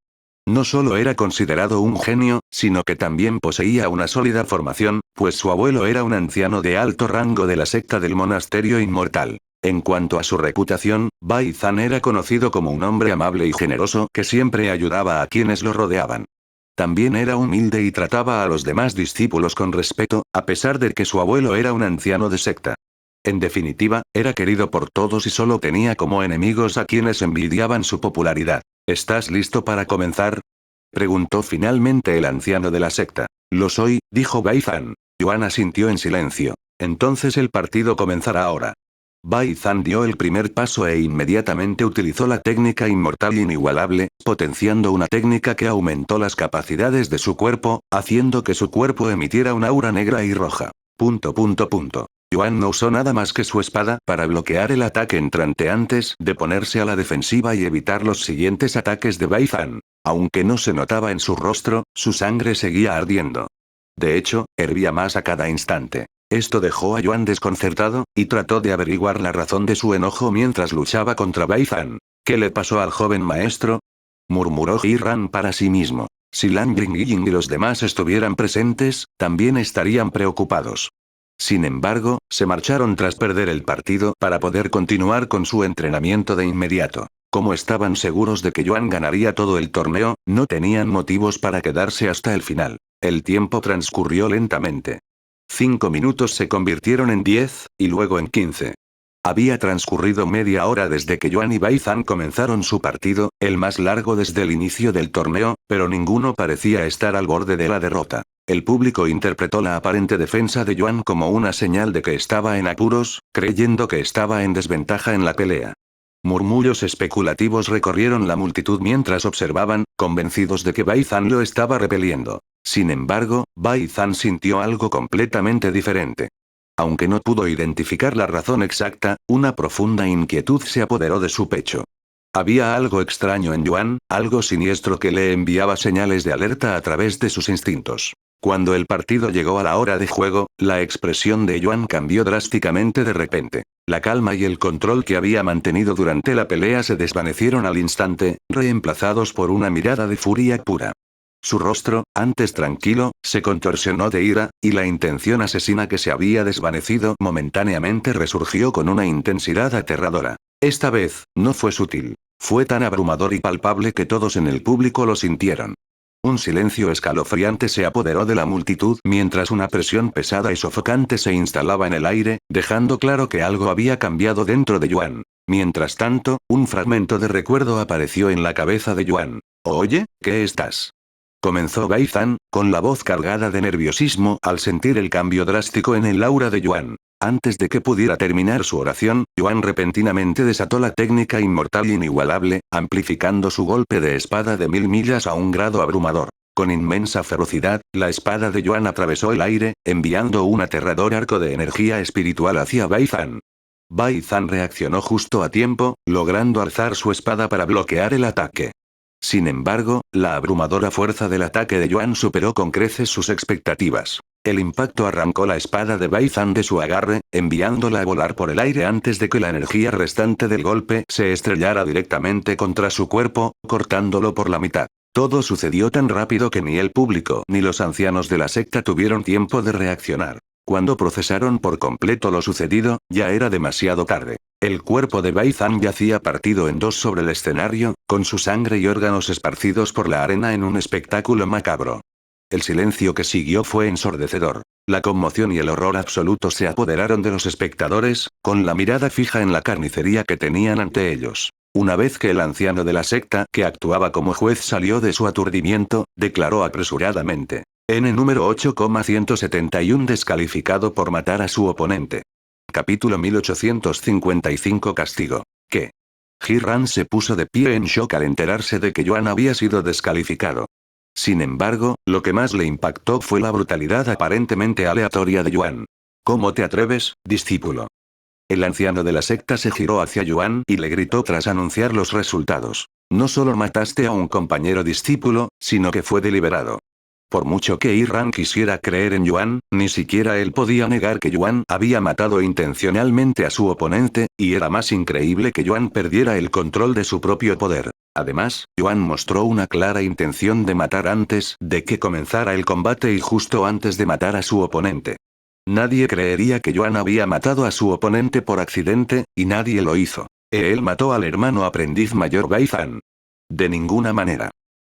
Speaker 1: No solo era considerado un genio, sino que también poseía una sólida formación, pues su abuelo era un anciano de alto rango de la secta del monasterio inmortal. En cuanto a su reputación, Bai Zan era conocido como un hombre amable y generoso que siempre ayudaba a quienes lo rodeaban. También era humilde y trataba a los demás discípulos con respeto, a pesar de que su abuelo era un anciano de secta. En definitiva, era querido por todos y solo tenía como enemigos a quienes envidiaban su popularidad. «¿Estás listo para comenzar?», preguntó finalmente el anciano de la secta. «Lo soy», dijo Bai Zan. Yuan asintió en silencio. «Entonces el partido comenzará ahora». Bai Zan dio el primer paso e inmediatamente utilizó la técnica inmortal inigualable, potenciando una técnica que aumentó las capacidades de su cuerpo, haciendo que su cuerpo emitiera una aura negra y roja. Yuan no usó nada más que su espada para bloquear el ataque entrante antes de ponerse a la defensiva y evitar los siguientes ataques de Bai Zan. Aunque no se notaba en su rostro, su sangre seguía ardiendo. De hecho, hervía más a cada instante. Esto dejó a Yuan desconcertado, y trató de averiguar la razón de su enojo mientras luchaba contra Bai Zan. «¿Qué le pasó al joven maestro?», murmuró Ji-ran para sí mismo. Si Lan Yingying y los demás estuvieran presentes, también estarían preocupados. Sin embargo, se marcharon tras perder el partido para poder continuar con su entrenamiento de inmediato. Como estaban seguros de que Yuan ganaría todo el torneo, no tenían motivos para quedarse hasta el final. El tiempo transcurrió lentamente. 5 minutos se convirtieron en 10, y luego en 15. Había transcurrido media hora desde que Yuan y Bai Zan comenzaron su partido, el más largo desde el inicio del torneo, pero ninguno parecía estar al borde de la derrota. El público interpretó la aparente defensa de Yuan como una señal de que estaba en apuros, creyendo que estaba en desventaja en la pelea. Murmullos especulativos recorrieron la multitud mientras observaban, convencidos de que Bai Zhan lo estaba repeliendo. Sin embargo, Bai Zhan sintió algo completamente diferente. Aunque no pudo identificar la razón exacta, una profunda inquietud se apoderó de su pecho. Había algo extraño en Yuan, algo siniestro que le enviaba señales de alerta a través de sus instintos. Cuando el partido llegó a la hora de juego, la expresión de Yuan cambió drásticamente de repente. La calma y el control que había mantenido durante la pelea se desvanecieron al instante, reemplazados por una mirada de furia pura. Su rostro, antes tranquilo, se contorsionó de ira, y la intención asesina que se había desvanecido momentáneamente resurgió con una intensidad aterradora. Esta vez, no fue sutil. Fue tan abrumador y palpable que todos en el público lo sintieron. Un silencio escalofriante se apoderó de la multitud mientras una presión pesada y sofocante se instalaba en el aire, dejando claro que algo había cambiado dentro de Yuan. Mientras tanto, un fragmento de recuerdo apareció en la cabeza de Yuan. Oye, ¿qué estás? Comenzó Bai Zhan, con la voz cargada de nerviosismo al sentir el cambio drástico en el aura de Yuan. Antes de que pudiera terminar su oración, Yuan repentinamente desató la técnica inmortal inigualable, amplificando su golpe de espada de 1000 millas a un grado abrumador. Con inmensa ferocidad, la espada de Yuan atravesó el aire, enviando un aterrador arco de energía espiritual hacia Bai Zhan. Bai Zhan reaccionó justo a tiempo, logrando alzar su espada para bloquear el ataque. Sin embargo, la abrumadora fuerza del ataque de Yuan superó con creces sus expectativas. El impacto arrancó la espada de Bai Zhan de su agarre, enviándola a volar por el aire antes de que la energía restante del golpe se estrellara directamente contra su cuerpo, cortándolo por la mitad. Todo sucedió tan rápido que ni el público ni los ancianos de la secta tuvieron tiempo de reaccionar. Cuando procesaron por completo lo sucedido, ya era demasiado tarde. El cuerpo de Bai Zhan yacía partido en dos sobre el escenario, con su sangre y órganos esparcidos por la arena en un espectáculo macabro. El silencio que siguió fue ensordecedor. La conmoción y el horror absoluto se apoderaron de los espectadores, con la mirada fija en la carnicería que tenían ante ellos. Una vez que el anciano de la secta, que actuaba como juez, salió de su aturdimiento, declaró apresuradamente: N número 8,171 descalificado por matar a su oponente. Capítulo 1855 Castigo. ¿Qué? Ji-ran se puso de pie en shock al enterarse de que Yuan había sido descalificado. Sin embargo, lo que más le impactó fue la brutalidad aparentemente aleatoria de Yuan. ¿Cómo te atreves, discípulo? El anciano de la secta se giró hacia Yuan y le gritó tras anunciar los resultados. No solo mataste a un compañero discípulo, sino que fue deliberado. Por mucho que Ji-ran quisiera creer en Yuan, ni siquiera él podía negar que Yuan había matado intencionalmente a su oponente, y era más increíble que Yuan perdiera el control de su propio poder. Además, Yuan mostró una clara intención de matar antes de que comenzara el combate y justo antes de matar a su oponente. Nadie creería que Yuan había matado a su oponente por accidente, y nadie lo hizo. Él mató al hermano aprendiz mayor Bai Zhan. De ninguna manera.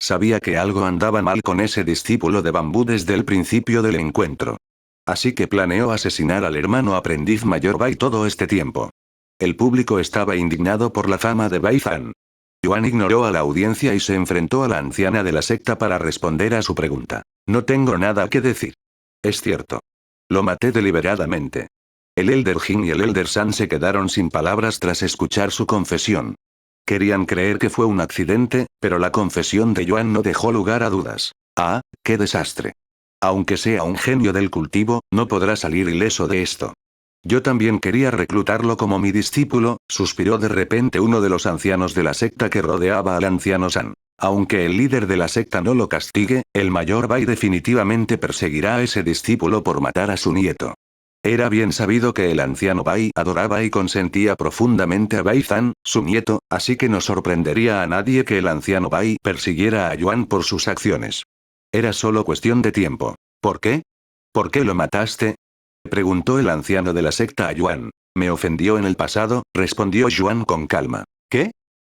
Speaker 1: Sabía que algo andaba mal con ese discípulo de bambú desde el principio del encuentro. Así que planeó asesinar al hermano aprendiz mayor Bai todo este tiempo. El público estaba indignado por la fama de Bai Zhan. Yuan ignoró a la audiencia y se enfrentó a la anciana de la secta para responder a su pregunta. No tengo nada que decir. Es cierto. Lo maté deliberadamente. El Elder Jin y el Elder San se quedaron sin palabras tras escuchar su confesión. Querían creer que fue un accidente, pero la confesión de Yuan no dejó lugar a dudas. ¡Ah, qué desastre! Aunque sea un genio del cultivo, no podrá salir ileso de esto. Yo también quería reclutarlo como mi discípulo, suspiró de repente uno de los ancianos de la secta que rodeaba al anciano San. Aunque el líder de la secta no lo castigue, el mayor Bai definitivamente perseguirá a ese discípulo por matar a su nieto. Era bien sabido que el anciano Bai adoraba y consentía profundamente a Bai Zhan, su nieto, así que no sorprendería a nadie que el anciano Bai persiguiera a Yuan por sus acciones. Era solo cuestión de tiempo. ¿Por qué? ¿Por qué lo mataste? Preguntó el anciano de la secta a Yuan. Me ofendió en el pasado, respondió Yuan con calma. ¿Qué?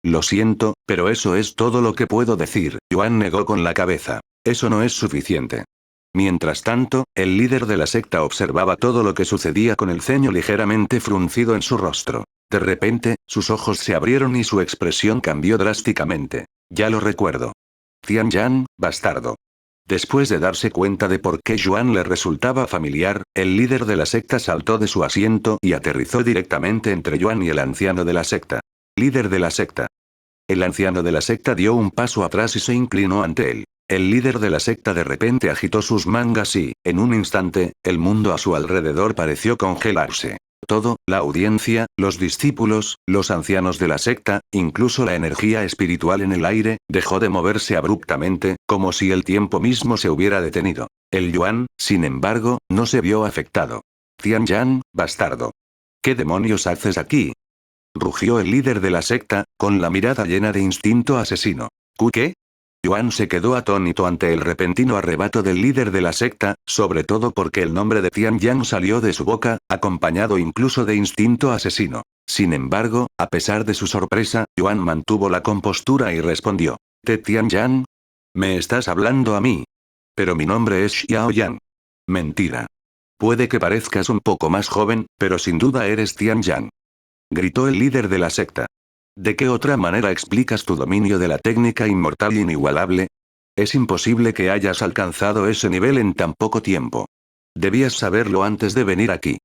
Speaker 1: Lo siento, pero eso es todo lo que puedo decir. Yuan negó con la cabeza. Eso no es suficiente. Mientras tanto, el líder de la secta observaba todo lo que sucedía con el ceño ligeramente fruncido en su rostro. De repente, sus ojos se abrieron y su expresión cambió drásticamente. Ya lo recuerdo. Tianyan, bastardo. Después de darse cuenta de por qué Yuan le resultaba familiar, el líder de la secta saltó de su asiento y aterrizó directamente entre Yuan y el anciano de la secta. Líder de la secta. El anciano de la secta dio un paso atrás y se inclinó ante él. El líder de la secta de repente agitó sus mangas y, en un instante, el mundo a su alrededor pareció congelarse. Todo, la audiencia, los discípulos, los ancianos de la secta, incluso la energía espiritual en el aire, dejó de moverse abruptamente, como si el tiempo mismo se hubiera detenido. El Yuan, sin embargo, no se vio afectado. Tianyan, bastardo. ¿Qué demonios haces aquí? Rugió el líder de la secta, con la mirada llena de instinto asesino. ¿Qué? Yuan se quedó atónito ante el repentino arrebato del líder de la secta, sobre todo porque el nombre de Tianyan salió de su boca, acompañado incluso de instinto asesino. Sin embargo, a pesar de su sorpresa, Yuan mantuvo la compostura y respondió. Tianyan? ¿Me estás hablando a mí? Pero mi nombre es Xiao Yan. Mentira. Puede que parezcas un poco más joven, pero sin duda eres Tianyan. Gritó el líder de la secta. ¿De qué otra manera explicas tu dominio de la técnica inmortal inigualable? Es imposible que hayas alcanzado ese nivel en tan poco tiempo. Debías saberlo antes de venir aquí.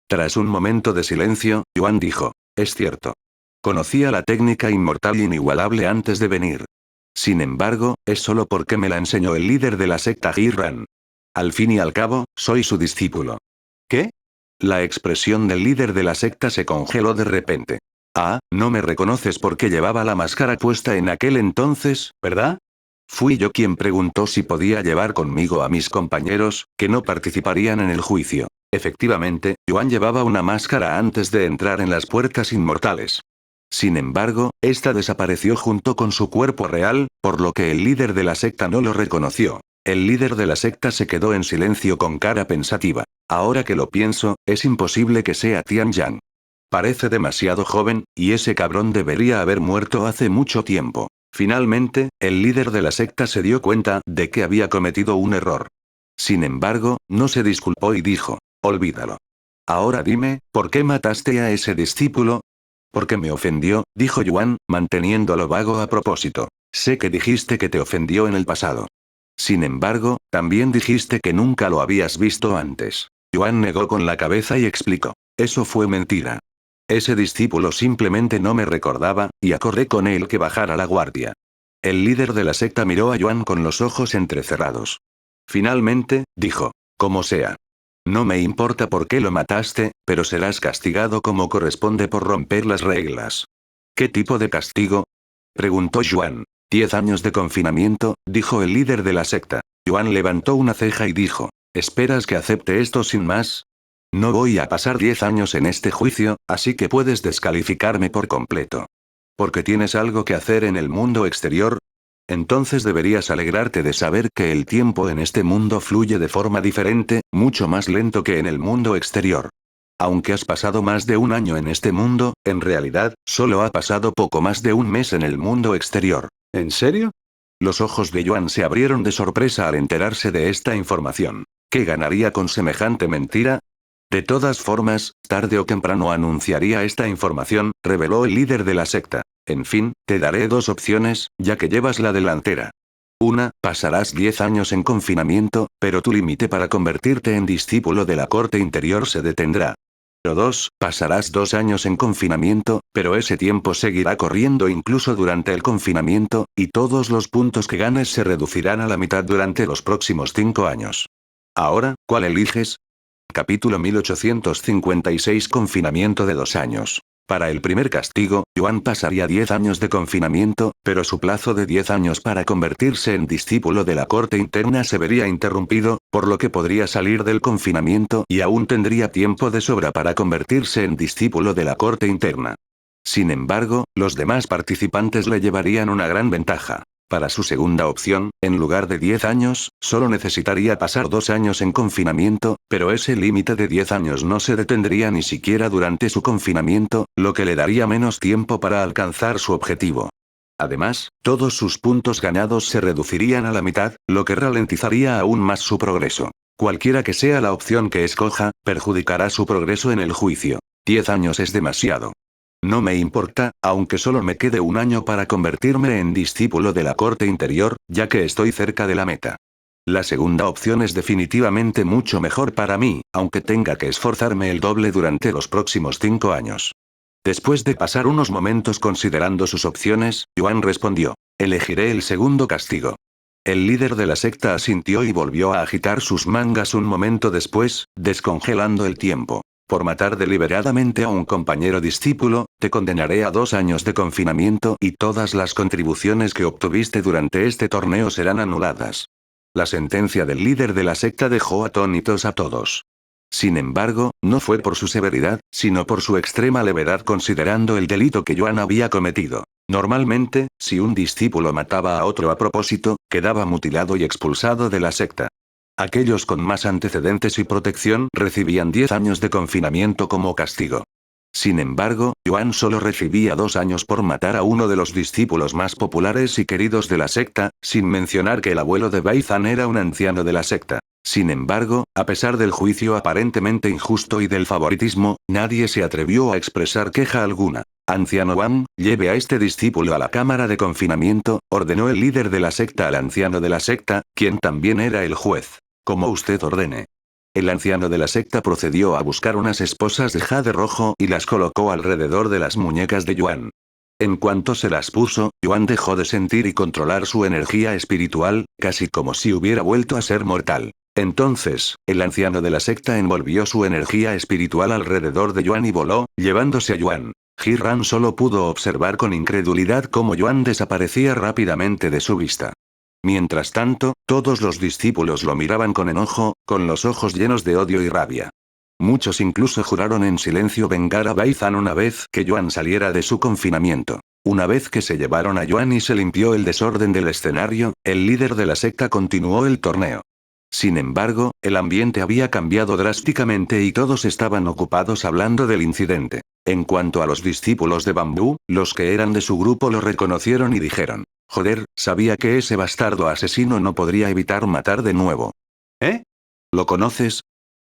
Speaker 1: Tras un momento de silencio, Yuan dijo, es cierto. Conocía la técnica inmortal inigualable antes de venir. Sin embargo, es solo porque me la enseñó el líder de la secta Jiran. Al fin y al cabo, soy su discípulo. ¿Qué? La expresión del líder de la secta se congeló de repente. Ah, no me reconoces porque llevaba la máscara puesta en aquel entonces, ¿verdad? Fui yo quien preguntó si podía llevar conmigo a mis compañeros, que no participarían en el juicio. Efectivamente, Yuan llevaba una máscara antes de entrar en las puertas inmortales. Sin embargo, esta desapareció junto con su cuerpo real, por lo que el líder de la secta no lo reconoció. El líder de la secta se quedó en silencio con cara pensativa. Ahora que lo pienso, es imposible que sea Tianyan. Parece demasiado joven, y ese cabrón debería haber muerto hace mucho tiempo. Finalmente, el líder de la secta se dio cuenta de que había cometido un error. Sin embargo, no se disculpó y dijo, olvídalo. Ahora dime, ¿por qué mataste a ese discípulo? Porque me ofendió, dijo Yuan, manteniendo lo vago a propósito. Sé que dijiste que te ofendió en el pasado. Sin embargo, también dijiste que nunca lo habías visto antes. Yuan negó con la cabeza y explicó. Eso fue mentira. Ese discípulo simplemente no me recordaba, y acordé con él que bajara la guardia. El líder de la secta miró a Yuan con los ojos entrecerrados. Finalmente, dijo, como sea. No me importa por qué lo mataste, pero serás castigado como corresponde por romper las reglas. ¿Qué tipo de castigo? Preguntó Yuan. 10 años de confinamiento, dijo el líder de la secta. Yuan levantó una ceja y dijo, ¿esperas que acepte esto sin más? No voy a pasar 10 años en este juicio, así que puedes descalificarme por completo. ¿Porque tienes algo que hacer en el mundo exterior? Entonces deberías alegrarte de saber que el tiempo en este mundo fluye de forma diferente, mucho más lento que en el mundo exterior. Aunque has pasado más de un año en este mundo, en realidad, solo ha pasado poco más de un mes en el mundo exterior. ¿En serio? Los ojos de Yuan se abrieron de sorpresa al enterarse de esta información. ¿Qué ganaría con semejante mentira? De todas formas, tarde o temprano anunciaría esta información, reveló el líder de la secta. En fin, te daré dos opciones, ya que llevas la delantera. Una, pasarás 10 años en confinamiento, pero tu límite para convertirte en discípulo de la corte interior se detendrá. O dos, pasarás 2 años en confinamiento, pero ese tiempo seguirá corriendo incluso durante el confinamiento, y todos los puntos que ganes se reducirán a la mitad durante los próximos 5 años. Ahora, ¿cuál eliges? Capítulo 1856 Confinamiento de 2 años. Para el primer castigo, Yuan pasaría 10 años de confinamiento, pero su plazo de 10 años para convertirse en discípulo de la corte interna se vería interrumpido, por lo que podría salir del confinamiento y aún tendría tiempo de sobra para convertirse en discípulo de la corte interna. Sin embargo, los demás participantes le llevarían una gran ventaja. Para su segunda opción, en lugar de 10 años, solo necesitaría pasar 2 años en confinamiento, pero ese límite de 10 años no se detendría ni siquiera durante su confinamiento, lo que le daría menos tiempo para alcanzar su objetivo. Además, todos sus puntos ganados se reducirían a la mitad, lo que ralentizaría aún más su progreso. Cualquiera que sea la opción que escoja, perjudicará su progreso en el juicio. 10 años es demasiado. No me importa, aunque solo me quede un año para convertirme en discípulo de la corte interior, ya que estoy cerca de la meta. La segunda opción es definitivamente mucho mejor para mí, aunque tenga que esforzarme el doble durante los próximos 5 años. Después de pasar unos momentos considerando sus opciones, Yuan respondió. Elegiré el segundo castigo. El líder de la secta asintió y volvió a agitar sus mangas un momento después, descongelando el tiempo. Por matar deliberadamente a un compañero discípulo, te condenaré a 2 años de confinamiento y todas las contribuciones que obtuviste durante este torneo serán anuladas. La sentencia del líder de la secta dejó atónitos a todos. Sin embargo, no fue por su severidad, sino por su extrema levedad considerando el delito que Yuan había cometido. Normalmente, si un discípulo mataba a otro a propósito, quedaba mutilado y expulsado de la secta. Aquellos con más antecedentes y protección recibían 10 años de confinamiento como castigo. Sin embargo, Yuan solo recibía 2 años por matar a uno de los discípulos más populares y queridos de la secta, sin mencionar que el abuelo de Bai Zan era un anciano de la secta. Sin embargo, a pesar del juicio aparentemente injusto y del favoritismo, nadie se atrevió a expresar queja alguna. Anciano Wang, lleve a este discípulo a la cámara de confinamiento, ordenó el líder de la secta al anciano de la secta, quien también era el juez. Como usted ordene. El anciano de la secta procedió a buscar unas esposas de jade rojo y las colocó alrededor de las muñecas de Yuan. En cuanto se las puso, Yuan dejó de sentir y controlar su energía espiritual, casi como si hubiera vuelto a ser mortal. Entonces, el anciano de la secta envolvió su energía espiritual alrededor de Yuan y voló, llevándose a Yuan. Ji-Ran solo pudo observar con incredulidad cómo Yuan desaparecía rápidamente de su vista. Mientras tanto, todos los discípulos lo miraban con enojo, con los ojos llenos de odio y rabia. Muchos incluso juraron en silencio vengar a Bai Zan una vez que Yuan saliera de su confinamiento. Una vez que se llevaron a Yuan y se limpió el desorden del escenario, el líder de la secta continuó el torneo. Sin embargo, el ambiente había cambiado drásticamente y todos estaban ocupados hablando del incidente. En cuanto a los discípulos de Bambú, los que eran de su grupo lo reconocieron y dijeron. Joder, sabía que ese bastardo asesino no podría evitar matar de nuevo. ¿Eh? ¿Lo conoces?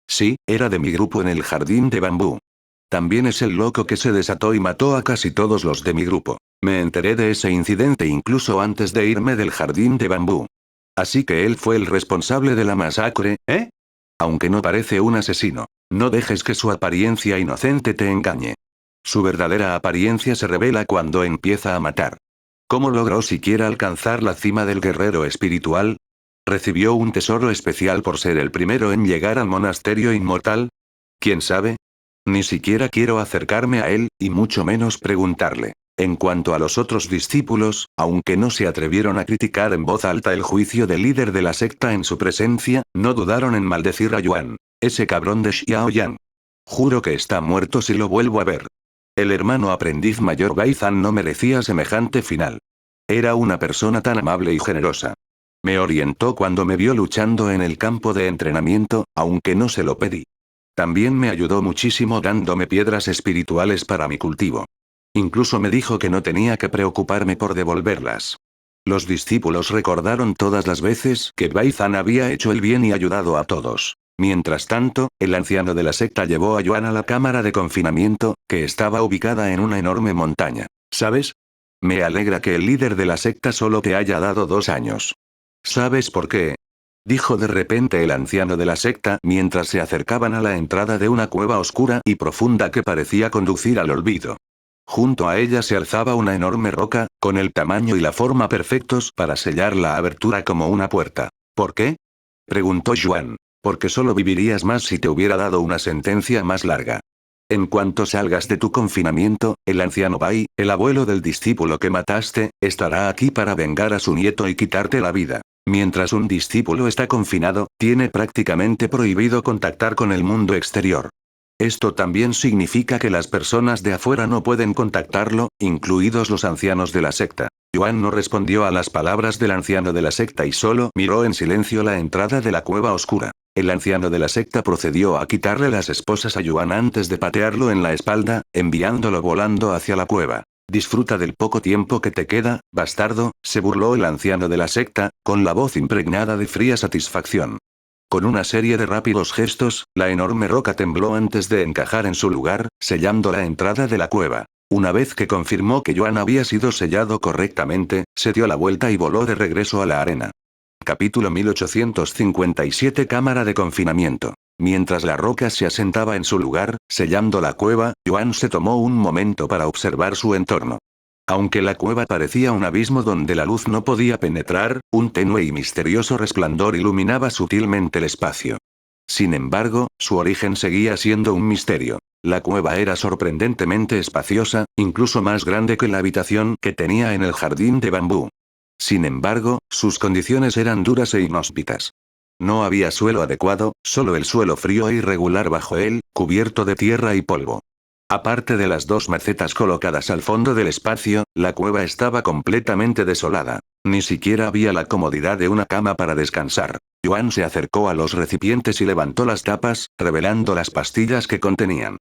Speaker 1: Sí, era de mi grupo en el jardín de bambú. También es el loco que se desató y mató a casi todos los de mi grupo. Me enteré de ese incidente incluso antes de irme del jardín de bambú. Así que él fue el responsable de la masacre, ¿eh? Aunque no parece un asesino, no dejes que su apariencia inocente te engañe. Su verdadera apariencia se revela cuando empieza a matar. ¿Cómo logró siquiera alcanzar la cima del guerrero espiritual? ¿Recibió un tesoro especial por ser el primero en llegar al monasterio inmortal? ¿Quién sabe? Ni siquiera quiero acercarme a él, y mucho menos preguntarle. En cuanto a los otros discípulos, aunque no se atrevieron a criticar en voz alta el juicio del líder de la secta en su presencia, no dudaron en maldecir a Yuan. Ese cabrón de Xiaoyan. Juro que está muerto si lo vuelvo a ver. El hermano aprendiz mayor Bai Zan no merecía semejante final. Era una persona tan amable y generosa. Me orientó cuando me vio luchando en el campo de entrenamiento, aunque no se lo pedí. También me ayudó muchísimo dándome piedras espirituales para mi cultivo. Incluso me dijo que no tenía que preocuparme por devolverlas. Los discípulos recordaron todas las veces que Bai Zan había hecho el bien y ayudado a todos. Mientras tanto, el anciano de la secta llevó a Yuan a la cámara de confinamiento, que estaba ubicada en una enorme montaña. ¿Sabes? Me alegra que el líder de la secta solo te haya dado 2 años. ¿Sabes por qué? Dijo de repente el anciano de la secta mientras se acercaban a la entrada de una cueva oscura y profunda que parecía conducir al olvido. Junto a ella se alzaba una enorme roca, con el tamaño y la forma perfectos para sellar la abertura como una puerta. ¿Por qué? Preguntó Yuan. Porque solo vivirías más si te hubiera dado una sentencia más larga. En cuanto salgas de tu confinamiento, el anciano Bai, el abuelo del discípulo que mataste, estará aquí para vengar a su nieto y quitarte la vida. Mientras un discípulo está confinado, tiene prácticamente prohibido contactar con el mundo exterior. Esto también significa que las personas de afuera no pueden contactarlo, incluidos los ancianos de la secta. Yuan no respondió a las palabras del anciano de la secta y solo miró en silencio la entrada de la cueva oscura. El anciano de la secta procedió a quitarle las esposas a Yuan antes de patearlo en la espalda, enviándolo volando hacia la cueva. Disfruta del poco tiempo que te queda, bastardo, se burló el anciano de la secta, con la voz impregnada de fría satisfacción. Con una serie de rápidos gestos, la enorme roca tembló antes de encajar en su lugar, sellando la entrada de la cueva. Una vez que confirmó que Yuan había sido sellado correctamente, se dio la vuelta y voló de regreso a la arena. Capítulo 1857 Cámara de confinamiento. Mientras la roca se asentaba en su lugar, sellando la cueva, Yuan se tomó un momento para observar su entorno. Aunque la cueva parecía un abismo donde la luz no podía penetrar, un tenue y misterioso resplandor iluminaba sutilmente el espacio. Sin embargo, su origen seguía siendo un misterio. La cueva era sorprendentemente espaciosa, incluso más grande que la habitación que tenía en el jardín de bambú. Sin embargo, sus condiciones eran duras e inhóspitas. No había suelo adecuado, solo el suelo frío e irregular bajo él, cubierto de tierra y polvo. Aparte de las dos macetas colocadas al fondo del espacio, la cueva estaba completamente desolada. Ni siquiera había la comodidad de una cama para descansar. Yuan se acercó a los recipientes y levantó las tapas, revelando las pastillas que contenían.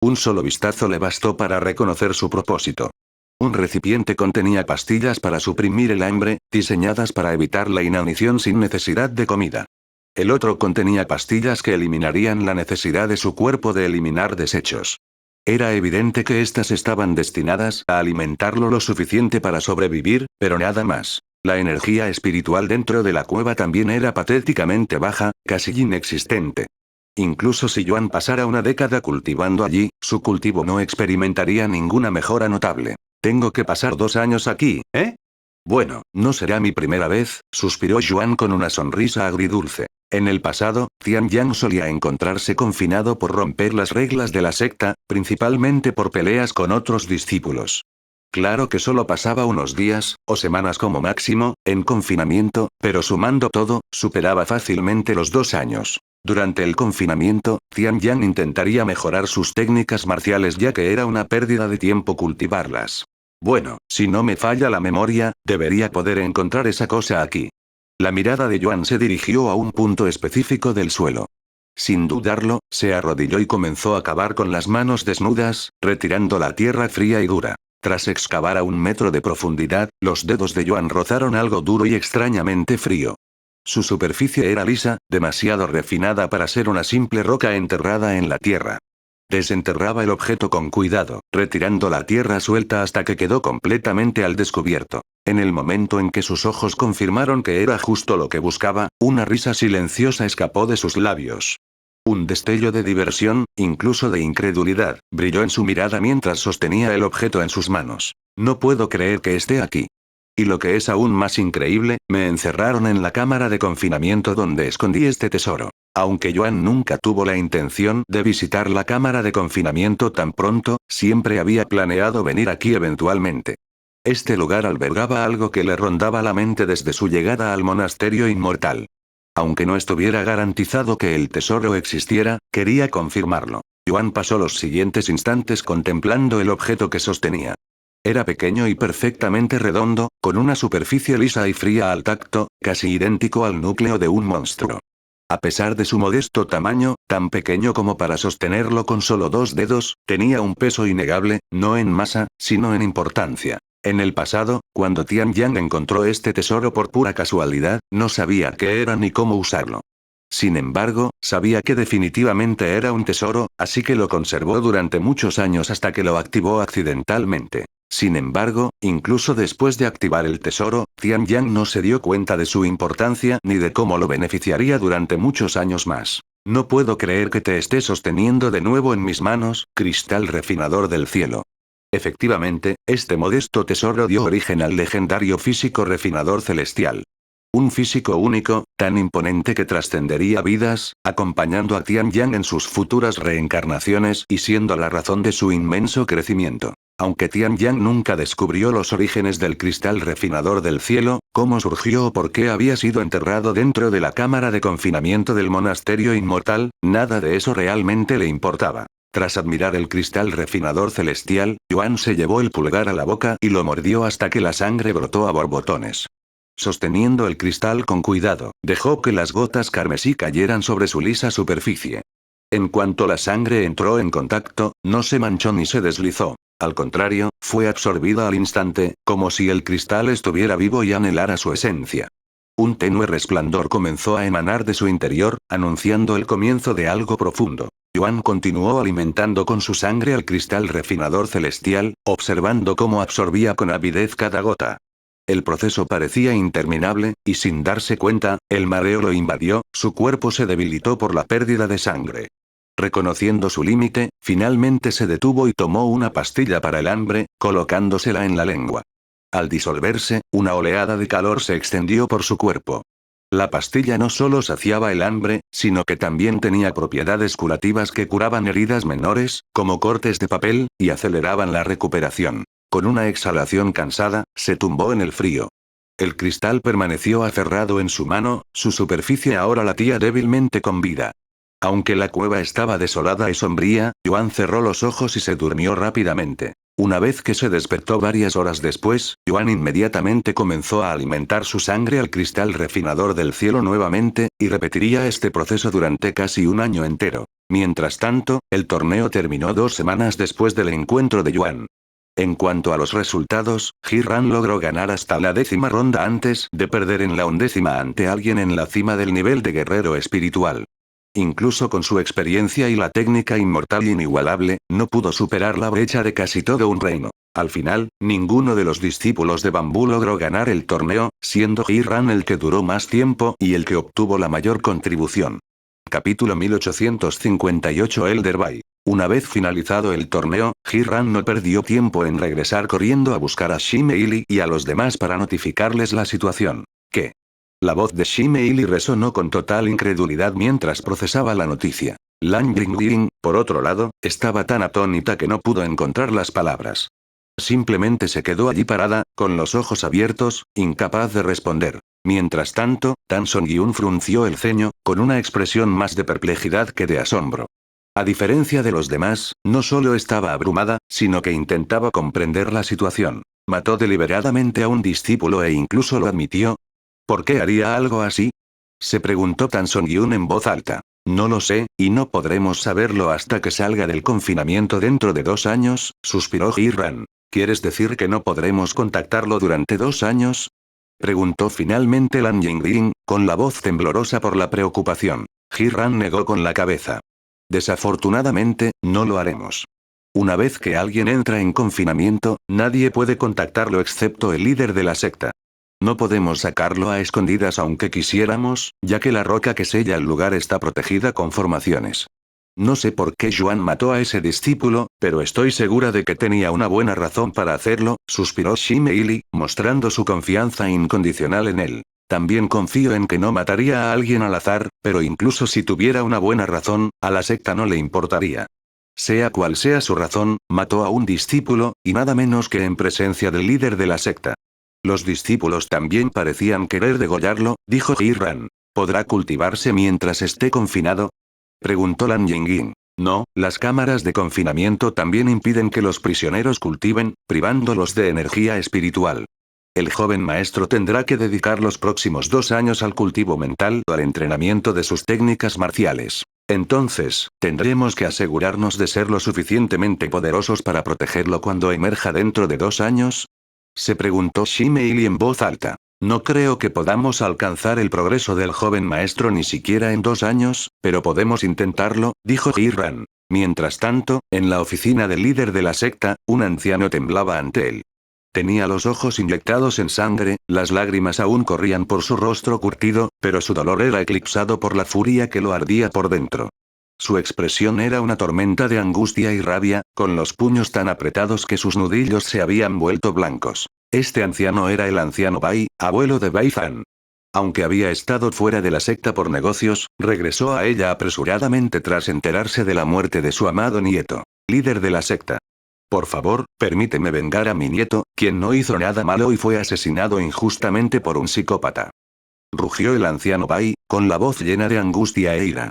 Speaker 1: Un solo vistazo le bastó para reconocer su propósito. Un recipiente contenía pastillas para suprimir el hambre, diseñadas para evitar la inanición sin necesidad de comida. El otro contenía pastillas que eliminarían la necesidad de su cuerpo de eliminar desechos. Era evidente que éstas estaban destinadas a alimentarlo lo suficiente para sobrevivir, pero nada más. La energía espiritual dentro de la cueva también era patéticamente baja, casi inexistente. Incluso si Yuan pasara una década cultivando allí, su cultivo no experimentaría ninguna mejora notable. Tengo que pasar 2 años aquí, ¿eh? Bueno, no será mi primera vez, suspiró Yuan con una sonrisa agridulce. En el pasado, Tianyang solía encontrarse confinado por romper las reglas de la secta, principalmente por peleas con otros discípulos. Claro que solo pasaba unos días, o semanas como máximo, en confinamiento, pero sumando todo, superaba fácilmente los 2 años. Durante el confinamiento, Tianyang intentaría mejorar sus técnicas marciales ya que era una pérdida de tiempo cultivarlas. Bueno, si no me falla la memoria, debería poder encontrar esa cosa aquí. La mirada de Yuan se dirigió a un punto específico del suelo. Sin dudarlo, se arrodilló y comenzó a cavar con las manos desnudas, retirando la tierra fría y dura. Tras excavar a 1 metro de profundidad, los dedos de Yuan rozaron algo duro y extrañamente frío. Su superficie era lisa, demasiado refinada para ser una simple roca enterrada en la tierra. Desenterraba el objeto con cuidado, retirando la tierra suelta hasta que quedó completamente al descubierto. En el momento en que sus ojos confirmaron que era justo lo que buscaba, una risa silenciosa escapó de sus labios. Un destello de diversión, incluso de incredulidad, brilló en su mirada mientras sostenía el objeto en sus manos. No puedo creer que esté aquí. Y lo que es aún más increíble, me encerraron en la cámara de confinamiento donde escondí este tesoro. Aunque Yuan nunca tuvo la intención de visitar la cámara de confinamiento tan pronto, siempre había planeado venir aquí eventualmente. Este lugar albergaba algo que le rondaba la mente desde su llegada al monasterio inmortal. Aunque no estuviera garantizado que el tesoro existiera, quería confirmarlo. Yuan pasó los siguientes instantes contemplando el objeto que sostenía. Era pequeño y perfectamente redondo, con una superficie lisa y fría al tacto, casi idéntico al núcleo de un monstruo. A pesar de su modesto tamaño, tan pequeño como para sostenerlo con solo 2 dedos, tenía un peso innegable, no en masa, sino en importancia. En el pasado, cuando Tianyang encontró este tesoro por pura casualidad, no sabía qué era ni cómo usarlo. Sin embargo, sabía que definitivamente era un tesoro, así que lo conservó durante muchos años hasta que lo activó accidentalmente. Sin embargo, incluso después de activar el tesoro, Tianyang no se dio cuenta de su importancia ni de cómo lo beneficiaría durante muchos años más. No puedo creer que te esté sosteniendo de nuevo en mis manos, cristal refinador del cielo. Efectivamente, este modesto tesoro dio origen al legendario físico refinador celestial. Un físico único, tan imponente que trascendería vidas, acompañando a Tianyang en sus futuras reencarnaciones y siendo la razón de su inmenso crecimiento. Aunque Tianyang nunca descubrió los orígenes del cristal refinador del cielo, cómo surgió o por qué había sido enterrado dentro de la cámara de confinamiento del monasterio inmortal, nada de eso realmente le importaba. Tras admirar el cristal refinador celestial, Yuan se llevó el pulgar a la boca y lo mordió hasta que la sangre brotó a borbotones. Sosteniendo el cristal con cuidado, dejó que las gotas carmesí cayeran sobre su lisa superficie. En cuanto la sangre entró en contacto, no se manchó ni se deslizó. Al contrario, fue absorbida al instante, como si el cristal estuviera vivo y anhelara su esencia. Un tenue resplandor comenzó a emanar de su interior, anunciando el comienzo de algo profundo. Yuan continuó alimentando con su sangre al cristal refinador celestial, observando cómo absorbía con avidez cada gota. El proceso parecía interminable, y sin darse cuenta, el mareo lo invadió, su cuerpo se debilitó por la pérdida de sangre. Reconociendo su límite, finalmente se detuvo y tomó una pastilla para el hambre, colocándosela en la lengua. Al disolverse, una oleada de calor se extendió por su cuerpo. La pastilla no solo saciaba el hambre, sino que también tenía propiedades curativas que curaban heridas menores, como cortes de papel, y aceleraban la recuperación. Con una exhalación cansada, se tumbó en el frío. El cristal permaneció aferrado en su mano, su superficie ahora latía débilmente con vida. Aunque la cueva estaba desolada y sombría, Yuan cerró los ojos y se durmió rápidamente. Una vez que se despertó varias horas después, Yuan inmediatamente comenzó a alimentar su sangre al cristal refinador del cielo nuevamente, y repetiría este proceso durante casi un año entero. Mientras tanto, el torneo terminó 2 semanas después del encuentro de Yuan. En cuanto a los resultados, Ji-Ran logró ganar hasta la 10ª ronda antes de perder en la 11ª ante alguien en la cima del nivel de guerrero espiritual. Incluso con su experiencia y la técnica inmortal inigualable, no pudo superar la brecha de casi todo un reino. Al final, ninguno de los discípulos de Bambú logró ganar el torneo, siendo Ji-Ran el que duró más tiempo y el que obtuvo la mayor contribución. Capítulo 1858 Elder Bai. Una vez finalizado el torneo, Ji-Ran no perdió tiempo en regresar corriendo a buscar a Shime-Ili y a los demás para notificarles la situación. ¿Qué? La voz de Shime-Ili resonó con total incredulidad mientras procesaba la noticia. Lan Yingying, por otro lado, estaba tan atónita que no pudo encontrar las palabras. Simplemente se quedó allí parada, con los ojos abiertos, incapaz de responder. Mientras tanto, Tan Song-Yun frunció el ceño, con una expresión más de perplejidad que de asombro. A diferencia de los demás, no solo estaba abrumada, sino que intentaba comprender la situación. Mató deliberadamente a un discípulo e incluso lo admitió. ¿Por qué haría algo así? Se preguntó Tan Song-Yun en voz alta. No lo sé, y no podremos saberlo hasta que salga del confinamiento dentro de 2 años, suspiró Ji-Ran. ¿Quieres decir que no podremos contactarlo durante 2 años? Preguntó finalmente Lan Yingying, con la voz temblorosa por la preocupación. Ji-Ran negó con la cabeza. Desafortunadamente, no lo haremos. Una vez que alguien entra en confinamiento, nadie puede contactarlo excepto el líder de la secta. No podemos sacarlo a escondidas aunque quisiéramos, ya que la roca que sella el lugar está protegida con formaciones. No sé por qué Yuan mató a ese discípulo, pero estoy segura de que tenía una buena razón para hacerlo, suspiró Shime-Ili, mostrando su confianza incondicional en él. También confío en que no mataría a alguien al azar, pero incluso si tuviera una buena razón, a la secta no le importaría. Sea cual sea su razón, mató a un discípulo, y nada menos que en presencia del líder de la secta. Los discípulos también parecían querer degollarlo, dijo Ji-Ran. ¿Podrá cultivarse mientras esté confinado? Preguntó Lan Yingying. No, las cámaras de confinamiento también impiden que los prisioneros cultiven, privándolos de energía espiritual. El joven maestro tendrá que dedicar los próximos 2 años al cultivo mental o al entrenamiento de sus técnicas marciales. Entonces, tendremos que asegurarnos de ser lo suficientemente poderosos para protegerlo cuando emerja dentro de 2 años. Se preguntó Shime-Ili en voz alta. No creo que podamos alcanzar el progreso del joven maestro ni siquiera en 2 años, pero podemos intentarlo, dijo Ji-Ran. Mientras tanto, en la oficina del líder de la secta, un anciano temblaba ante él. Tenía los ojos inyectados en sangre, las lágrimas aún corrían por su rostro curtido, pero su dolor era eclipsado por la furia que lo ardía por dentro. Su expresión era una tormenta de angustia y rabia, con los puños tan apretados que sus nudillos se habían vuelto blancos. Este anciano era el anciano Bai, abuelo de Bai Fan. Aunque había estado fuera de la secta por negocios, regresó a ella apresuradamente tras enterarse de la muerte de su amado nieto, líder de la secta. Por favor, permíteme vengar a mi nieto, quien no hizo nada malo y fue asesinado injustamente por un psicópata. Rugió el anciano Bai, con la voz llena de angustia e ira.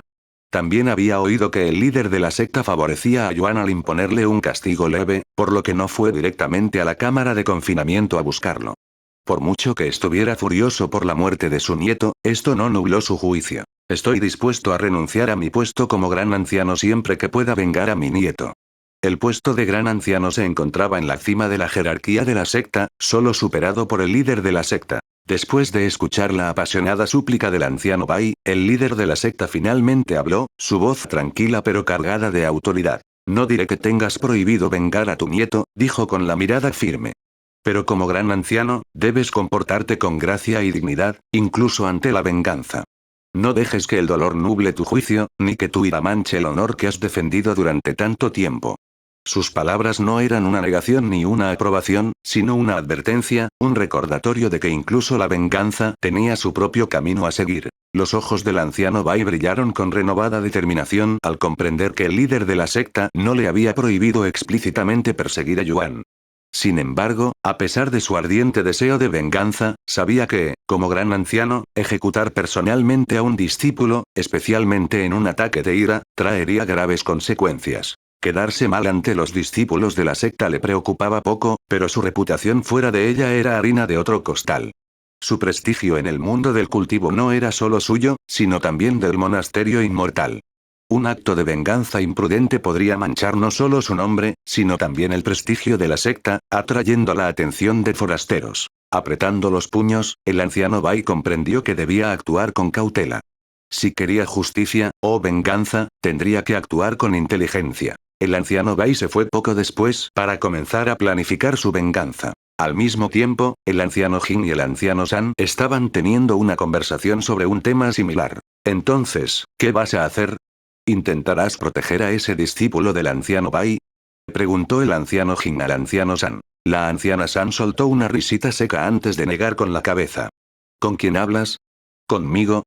Speaker 1: También había oído que el líder de la secta favorecía a Yuan al imponerle un castigo leve, por lo que no fue directamente a la cámara de confinamiento a buscarlo. Por mucho que estuviera furioso por la muerte de su nieto, esto no nubló su juicio. Estoy dispuesto a renunciar a mi puesto como gran anciano siempre que pueda vengar a mi nieto. El puesto de gran anciano se encontraba en la cima de la jerarquía de la secta, solo superado por el líder de la secta. Después de escuchar la apasionada súplica del anciano Bai, el líder de la secta finalmente habló, su voz tranquila pero cargada de autoridad. No diré que tengas prohibido vengar a tu nieto, dijo con la mirada firme. Pero como gran anciano, debes comportarte con gracia y dignidad, incluso ante la venganza. No dejes que el dolor nuble tu juicio, ni que tu ira manche el honor que has defendido durante tanto tiempo. Sus palabras no eran una negación ni una aprobación, sino una advertencia, un recordatorio de que incluso la venganza tenía su propio camino a seguir. Los ojos del anciano Bai brillaron con renovada determinación al comprender que el líder de la secta no le había prohibido explícitamente perseguir a Yuan. Sin embargo, a pesar de su ardiente deseo de venganza, sabía que, como gran anciano, ejecutar personalmente a un discípulo, especialmente en un ataque de ira, traería graves consecuencias. Quedarse mal ante los discípulos de la secta le preocupaba poco, pero su reputación fuera de ella era harina de otro costal. Su prestigio en el mundo del cultivo no era solo suyo, sino también del monasterio inmortal. Un acto de venganza imprudente podría manchar no solo su nombre, sino también el prestigio de la secta, atrayendo la atención de forasteros. Apretando los puños, el anciano Bai comprendió que debía actuar con cautela. Si quería justicia, o venganza, tendría que actuar con inteligencia. El anciano Bai se fue poco después para comenzar a planificar su venganza. Al mismo tiempo, el anciano Jin y el anciano San estaban teniendo una conversación sobre un tema similar. Entonces, ¿qué vas a hacer? ¿Intentarás proteger a ese discípulo del anciano Bai? Preguntó el anciano Jin al anciano San. La anciana San soltó una risita seca antes de negar con la cabeza. ¿Con quién hablas? ¿Conmigo?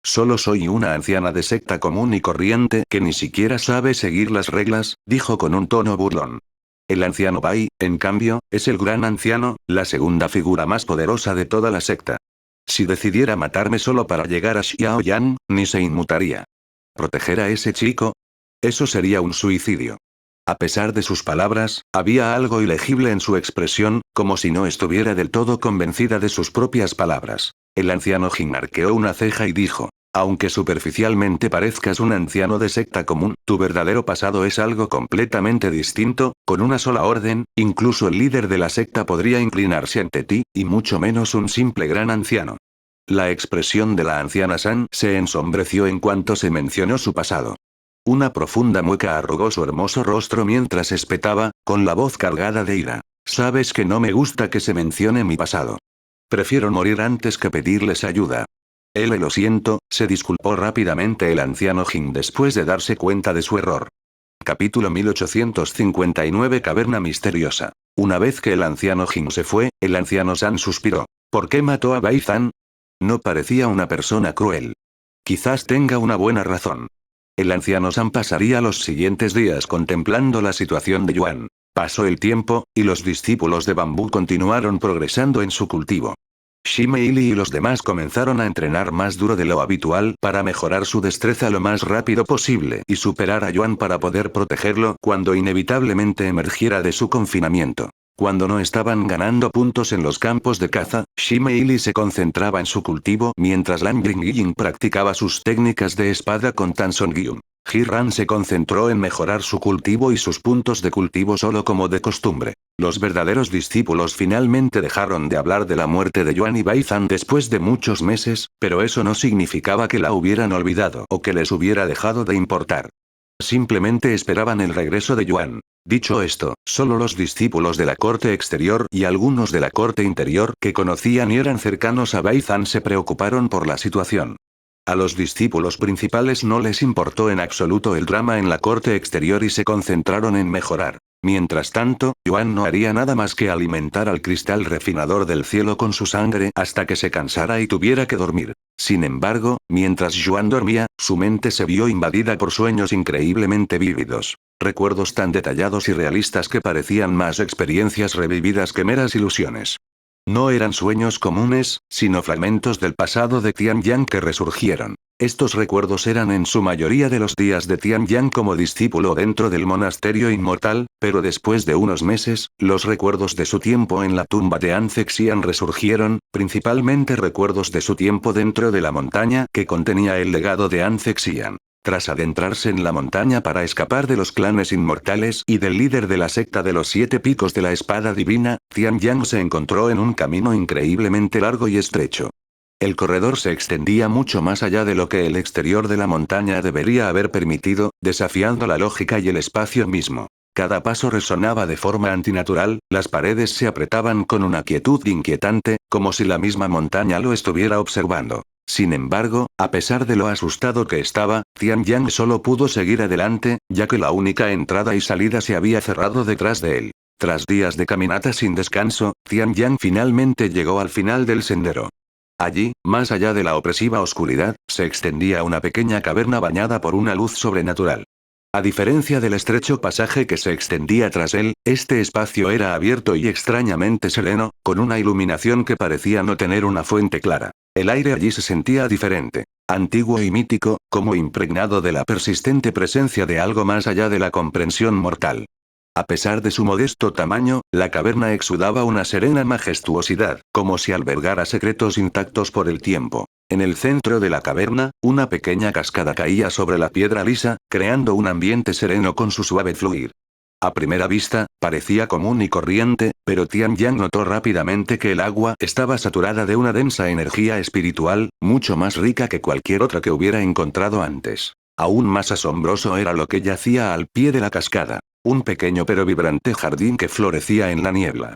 Speaker 1: Solo soy una anciana de secta común y corriente que ni siquiera sabe seguir las reglas, dijo con un tono burlón. El anciano Bai, en cambio, es el gran anciano, la segunda figura más poderosa de toda la secta. Si decidiera matarme solo para llegar a Xiaoyan, ni se inmutaría. ¿Proteger a ese chico? Eso sería un suicidio. A pesar de sus palabras, había algo ilegible en su expresión, como si no estuviera del todo convencida de sus propias palabras. El anciano Jin arqueó una ceja y dijo: aunque superficialmente parezcas un anciano de secta común, tu verdadero pasado es algo completamente distinto. Con una sola orden, incluso el líder de la secta podría inclinarse ante ti, y mucho menos un simple gran anciano. La expresión de la anciana San se ensombreció en cuanto se mencionó su pasado. Una profunda mueca arrugó su hermoso rostro mientras espetaba, con la voz cargada de ira. Sabes que no me gusta que se mencione mi pasado. Prefiero morir antes que pedirles ayuda. Lo siento, se disculpó rápidamente el anciano Jin después de darse cuenta de su error. Capítulo 1859 Caverna misteriosa. Una vez que el anciano Jin se fue, el anciano San suspiró. ¿Por qué mató a Bai Zan? No parecía una persona cruel. Quizás tenga una buena razón. El anciano San pasaría los siguientes días contemplando la situación de Yuan. Pasó el tiempo, y los discípulos de bambú continuaron progresando en su cultivo. Shimeili y los demás comenzaron a entrenar más duro de lo habitual para mejorar su destreza lo más rápido posible y superar a Yuan para poder protegerlo cuando inevitablemente emergiera de su confinamiento. Cuando no estaban ganando puntos en los campos de caza, Shimeili se concentraba en su cultivo mientras Lan Ying practicaba sus técnicas de espada con Tan Song-gyun. Ji-ran se concentró en mejorar su cultivo y sus puntos de cultivo solo como de costumbre. Los verdaderos discípulos finalmente dejaron de hablar de la muerte de Yuan y Bai Zan después de muchos meses, pero eso no significaba que la hubieran olvidado o que les hubiera dejado de importar. Simplemente esperaban el regreso de Yuan. Dicho esto, solo los discípulos de la corte exterior y algunos de la corte interior que conocían y eran cercanos a Bai Zan se preocuparon por la situación. A los discípulos principales no les importó en absoluto el drama en la corte exterior y se concentraron en mejorar. Mientras tanto, Yuan no haría nada más que alimentar al cristal refinador del cielo con su sangre hasta que se cansara y tuviera que dormir. Sin embargo, mientras Yuan dormía, su mente se vio invadida por sueños increíblemente vívidos. Recuerdos tan detallados y realistas que parecían más experiencias revividas que meras ilusiones. No eran sueños comunes, sino fragmentos del pasado de Tianyang que resurgieron. Estos recuerdos eran en su mayoría de los días de Tianyang como discípulo dentro del monasterio inmortal, pero después de unos meses, los recuerdos de su tiempo en la tumba de Anze Xian resurgieron, principalmente recuerdos de su tiempo dentro de la montaña que contenía el legado de Anze Xian. Tras adentrarse en la montaña para escapar de los clanes inmortales y del líder de la secta de los 7 picos de la espada divina, Tianyang se encontró en un camino increíblemente largo y estrecho. El corredor se extendía mucho más allá de lo que el exterior de la montaña debería haber permitido, desafiando la lógica y el espacio mismo. Cada paso resonaba de forma antinatural, las paredes se apretaban con una quietud inquietante, como si la misma montaña lo estuviera observando. Sin embargo, a pesar de lo asustado que estaba, Tian Yang solo pudo seguir adelante, ya que la única entrada y salida se había cerrado detrás de él. Tras días de caminata sin descanso, Tian Yang finalmente llegó al final del sendero. Allí, más allá de la opresiva oscuridad, se extendía una pequeña caverna bañada por una luz sobrenatural. A diferencia del estrecho pasaje que se extendía tras él, este espacio era abierto y extrañamente sereno, con una iluminación que parecía no tener una fuente clara. El aire allí se sentía diferente, antiguo y mítico, como impregnado de la persistente presencia de algo más allá de la comprensión mortal. A pesar de su modesto tamaño, la caverna exudaba una serena majestuosidad, como si albergara secretos intactos por el tiempo. En el centro de la caverna, una pequeña cascada caía sobre la piedra lisa, creando un ambiente sereno con su suave fluir. A primera vista, parecía común y corriente, pero Tian Yang notó rápidamente que el agua estaba saturada de una densa energía espiritual, mucho más rica que cualquier otra que hubiera encontrado antes. Aún más asombroso era lo que yacía al pie de la cascada, un pequeño pero vibrante jardín que florecía en la niebla.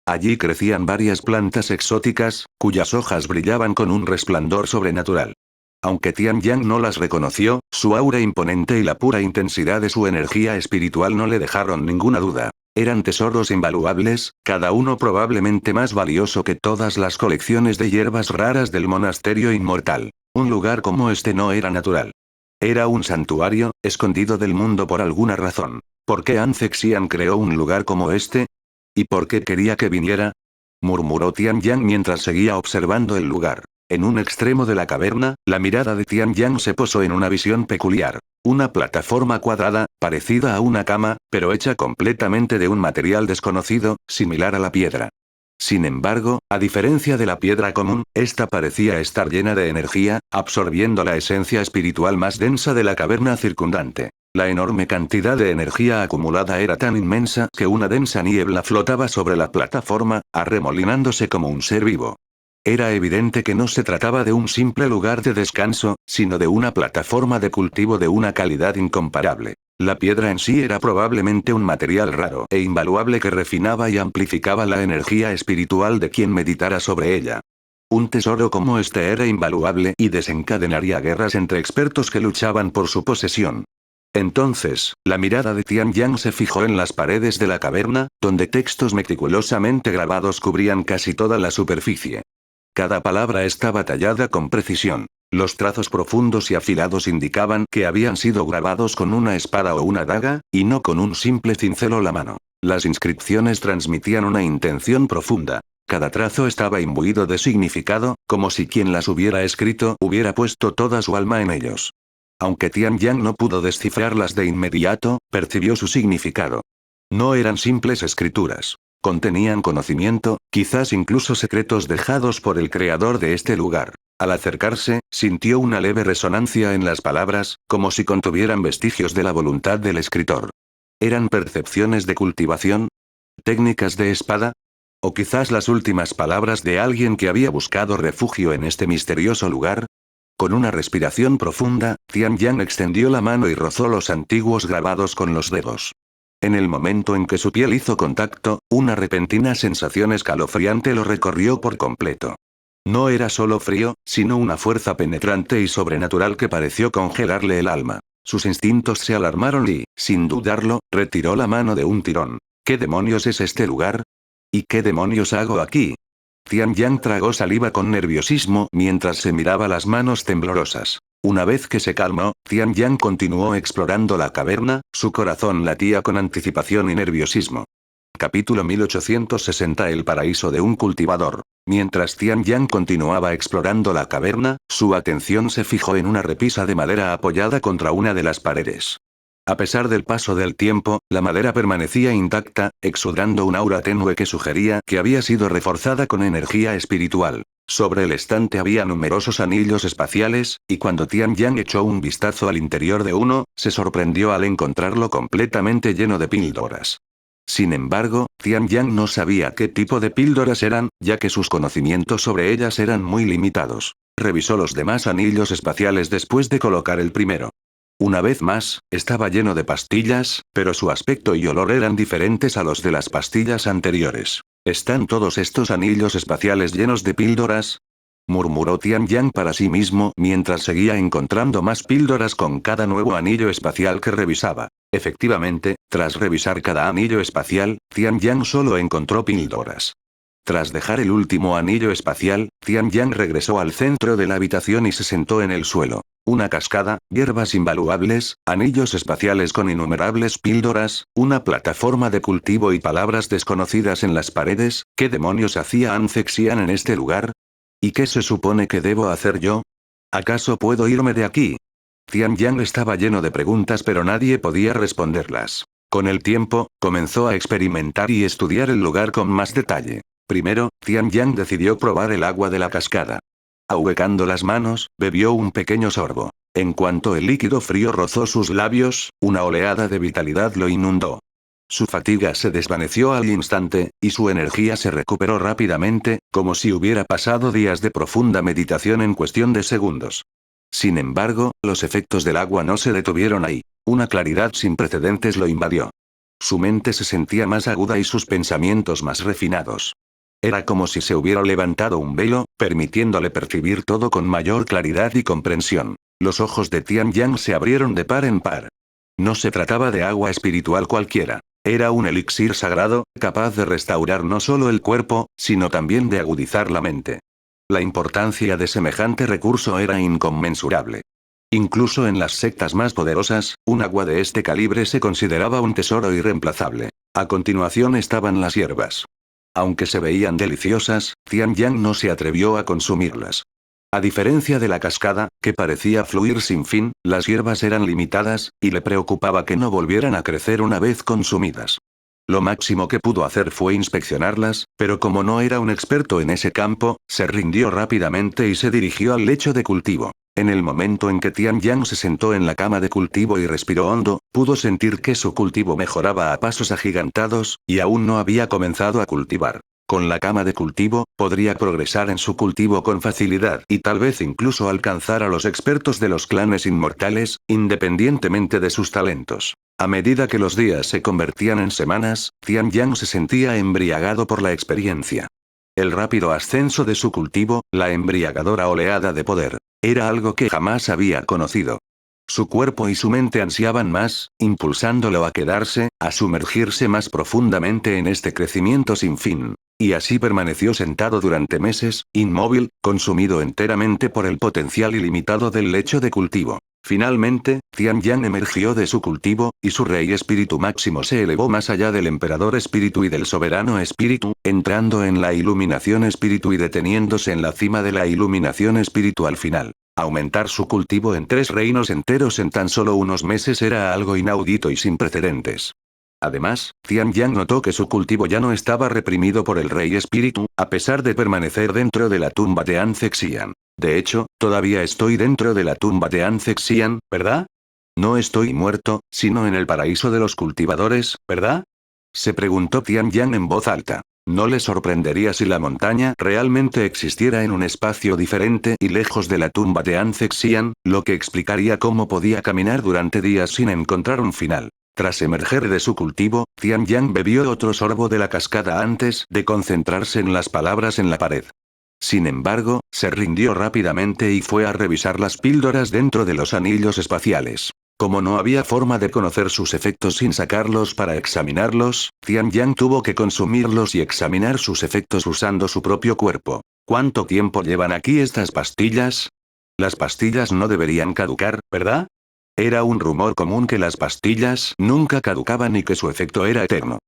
Speaker 1: Allí crecían varias plantas exóticas, cuyas hojas brillaban con un resplandor sobrenatural. Aunque Tian Yang no las reconoció, su aura imponente y la pura intensidad de su energía espiritual no le dejaron ninguna duda. Eran tesoros invaluables, cada uno probablemente más valioso que todas las colecciones de hierbas raras del monasterio inmortal. Un lugar como este no era natural. Era un santuario, escondido del mundo por alguna razón. ¿Por qué Anze Xian creó un lugar como este? ¿Y por qué quería que viniera? Murmuró Tian Yang mientras seguía observando el lugar. En un extremo de la caverna, la mirada de Tian Yang se posó en una visión peculiar. Una plataforma cuadrada, parecida a una cama, pero hecha completamente de un material desconocido, similar a la piedra. Sin embargo, a diferencia de la piedra común, esta parecía estar llena de energía, absorbiendo la esencia espiritual más densa de la caverna circundante. La enorme cantidad de energía acumulada era tan inmensa que una densa niebla flotaba sobre la plataforma, arremolinándose como un ser vivo. Era evidente que no se trataba de un simple lugar de descanso, sino de una plataforma de cultivo de una calidad incomparable. La piedra en sí era probablemente un material raro e invaluable que refinaba y amplificaba la energía espiritual de quien meditara sobre ella. Un tesoro como este era invaluable y desencadenaría guerras entre expertos que luchaban por su posesión. Entonces, la mirada de Tian Yang se fijó en las paredes de la caverna, donde textos meticulosamente grabados cubrían casi toda la superficie. Cada palabra estaba tallada con precisión. Los trazos profundos y afilados indicaban que habían sido grabados con una espada o una daga, y no con un simple cincel o la mano. Las inscripciones transmitían una intención profunda. Cada trazo estaba imbuido de significado, como si quien las hubiera escrito hubiera puesto toda su alma en ellos. Aunque Tian Yang no pudo descifrarlas de inmediato, percibió su significado. No eran simples escrituras. Contenían conocimiento, quizás incluso secretos dejados por el creador de este lugar. Al acercarse, sintió una leve resonancia en las palabras, como si contuvieran vestigios de la voluntad del escritor. ¿Eran percepciones de cultivación? ¿Técnicas de espada? ¿O quizás las últimas palabras de alguien que había buscado refugio en este misterioso lugar? Con una respiración profunda, Tian Yang extendió la mano y rozó los antiguos grabados con los dedos. En el momento en que su piel hizo contacto, una repentina sensación escalofriante lo recorrió por completo. No era solo frío, sino una fuerza penetrante y sobrenatural que pareció congelarle el alma. Sus instintos se alarmaron y, sin dudarlo, retiró la mano de un tirón. ¿Qué demonios es este lugar? ¿Y qué demonios hago aquí? Tian Yang tragó saliva con nerviosismo mientras se miraba las manos temblorosas. Una vez que se calmó, Tian Yang continuó explorando la caverna, su corazón latía con anticipación y nerviosismo. Capítulo 1860 El paraíso de un cultivador. Mientras Tian Yang continuaba explorando la caverna, su atención se fijó en una repisa de madera apoyada contra una de las paredes. A pesar del paso del tiempo, la madera permanecía intacta, exudando un aura tenue que sugería que había sido reforzada con energía espiritual. Sobre el estante había numerosos anillos espaciales, y cuando Tian Yang echó un vistazo al interior de uno, se sorprendió al encontrarlo completamente lleno de píldoras. Sin embargo, Tian Yang no sabía qué tipo de píldoras eran, ya que sus conocimientos sobre ellas eran muy limitados. Revisó los demás anillos espaciales después de colocar el primero. Una vez más, estaba lleno de pastillas, pero su aspecto y olor eran diferentes a los de las pastillas anteriores. ¿Están todos estos anillos espaciales llenos de píldoras? Murmuró Tian Yang para sí mismo mientras seguía encontrando más píldoras con cada nuevo anillo espacial que revisaba. Efectivamente, tras revisar cada anillo espacial, Tian Yang solo encontró píldoras. Tras dejar el último anillo espacial, Tian Yang regresó al centro de la habitación y se sentó en el suelo. Una cascada, hierbas invaluables, anillos espaciales con innumerables píldoras, una plataforma de cultivo y palabras desconocidas en las paredes. ¿Qué demonios hacía Ancexian en este lugar? ¿Y qué se supone que debo hacer yo? ¿Acaso puedo irme de aquí? Tian Yang estaba lleno de preguntas pero nadie podía responderlas. Con el tiempo, comenzó a experimentar y estudiar el lugar con más detalle. Primero, Tian Yang decidió probar el agua de la cascada. Ahuecando las manos, bebió un pequeño sorbo. En cuanto el líquido frío rozó sus labios, una oleada de vitalidad lo inundó. Su fatiga se desvaneció al instante, y su energía se recuperó rápidamente, como si hubiera pasado días de profunda meditación en cuestión de segundos. Sin embargo, los efectos del agua no se detuvieron ahí. Una claridad sin precedentes lo invadió. Su mente se sentía más aguda y sus pensamientos más refinados. Era como si se hubiera levantado un velo, permitiéndole percibir todo con mayor claridad y comprensión. Los ojos de Tian Yang se abrieron de par en par. No se trataba de agua espiritual cualquiera. Era un elixir sagrado, capaz de restaurar no solo el cuerpo, sino también de agudizar la mente. La importancia de semejante recurso era inconmensurable. Incluso en las sectas más poderosas, un agua de este calibre se consideraba un tesoro irreemplazable. A continuación estaban las hierbas. Aunque se veían deliciosas, Tian Yang no se atrevió a consumirlas. A diferencia de la cascada, que parecía fluir sin fin, las hierbas eran limitadas, y le preocupaba que no volvieran a crecer una vez consumidas. Lo máximo que pudo hacer fue inspeccionarlas, pero como no era un experto en ese campo, se rindió rápidamente y se dirigió al lecho de cultivo. En el momento en que Tian Yang se sentó en la cama de cultivo y respiró hondo, pudo sentir que su cultivo mejoraba a pasos agigantados, y aún no había comenzado a cultivar. Con la cama de cultivo, podría progresar en su cultivo con facilidad y tal vez incluso alcanzar a los expertos de los clanes inmortales, independientemente de sus talentos. A medida que los días se convertían en semanas, Tian Yang se sentía embriagado por la experiencia. El rápido ascenso de su cultivo, la embriagadora oleada de poder, era algo que jamás había conocido. Su cuerpo y su mente ansiaban más, impulsándolo a quedarse, a sumergirse más profundamente en este crecimiento sin fin. Y así permaneció sentado durante meses, inmóvil, consumido enteramente por el potencial ilimitado del lecho de cultivo. Finalmente, Tian Yang emergió de su cultivo, y su rey espíritu máximo se elevó más allá del emperador espíritu y del soberano espíritu, entrando en la iluminación espíritu y deteniéndose en la cima de la iluminación espiritual final. Aumentar su cultivo en 3 reinos enteros en tan solo unos meses era algo inaudito y sin precedentes. Además, Tian Yang notó que su cultivo ya no estaba reprimido por el rey espíritu, a pesar de permanecer dentro de la tumba de Ancexian. De hecho, todavía estoy dentro de la tumba de Ancexian, ¿verdad? No estoy muerto, sino en el paraíso de los cultivadores, ¿verdad? Se preguntó Tian Yang en voz alta. No le sorprendería si la montaña realmente existiera en un espacio diferente y lejos de la tumba de Ancexian, lo que explicaría cómo podía caminar durante días sin encontrar un final. Tras emerger de su cultivo, Tian Yang bebió otro sorbo de la cascada antes de concentrarse en las palabras en la pared. Sin embargo, se rindió rápidamente y fue a revisar las píldoras dentro de los anillos espaciales. Como no había forma de conocer sus efectos sin sacarlos para examinarlos, Tian Yang tuvo que consumirlos y examinar sus efectos usando su propio cuerpo. ¿Cuánto tiempo llevan aquí estas pastillas? Las pastillas no deberían caducar, ¿verdad? Era un rumor común que las pastillas nunca caducaban y que su efecto era eterno.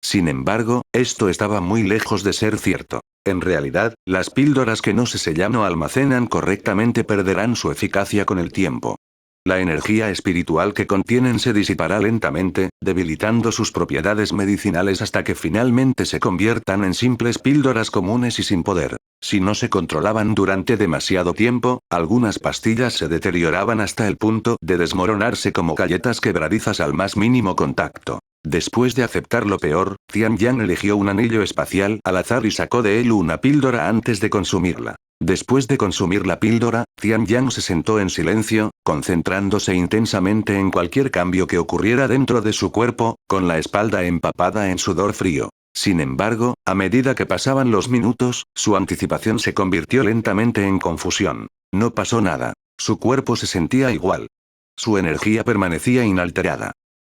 Speaker 1: Sin embargo, esto estaba muy lejos de ser cierto. En realidad, las píldoras que no se sellan o almacenan correctamente perderán su eficacia con el tiempo. La energía espiritual que contienen se disipará lentamente, debilitando sus propiedades medicinales hasta que finalmente se conviertan en simples píldoras comunes y sin poder. Si no se controlaban durante demasiado tiempo, algunas pastillas se deterioraban hasta el punto de desmoronarse como galletas quebradizas al más mínimo contacto. Después de aceptar lo peor, Tian Yang eligió un anillo espacial al azar y sacó de él una píldora antes de consumirla. Después de consumir la píldora, Tianyang se sentó en silencio, concentrándose intensamente en cualquier cambio que ocurriera dentro de su cuerpo, con la espalda empapada en sudor frío. Sin embargo, a medida que pasaban los minutos, su anticipación se convirtió lentamente en confusión. No pasó nada. Su cuerpo se sentía igual. Su energía permanecía inalterada.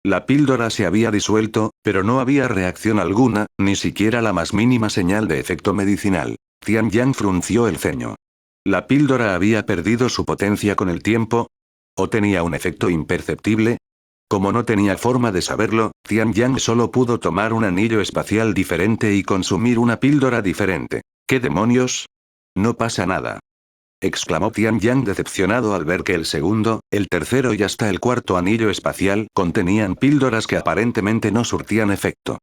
Speaker 1: La píldora se había disuelto, pero no había reacción alguna, ni siquiera la más mínima señal de efecto medicinal. Tianyang frunció el ceño. ¿La píldora había perdido su potencia con el tiempo? ¿O tenía un efecto imperceptible? Como no tenía forma de saberlo, Tianyang solo pudo tomar un anillo espacial diferente y consumir una píldora diferente. ¿Qué demonios? No pasa nada, exclamó Tianyang decepcionado al ver que el segundo, el tercero y hasta el cuarto anillo espacial contenían píldoras que aparentemente no surtían efecto.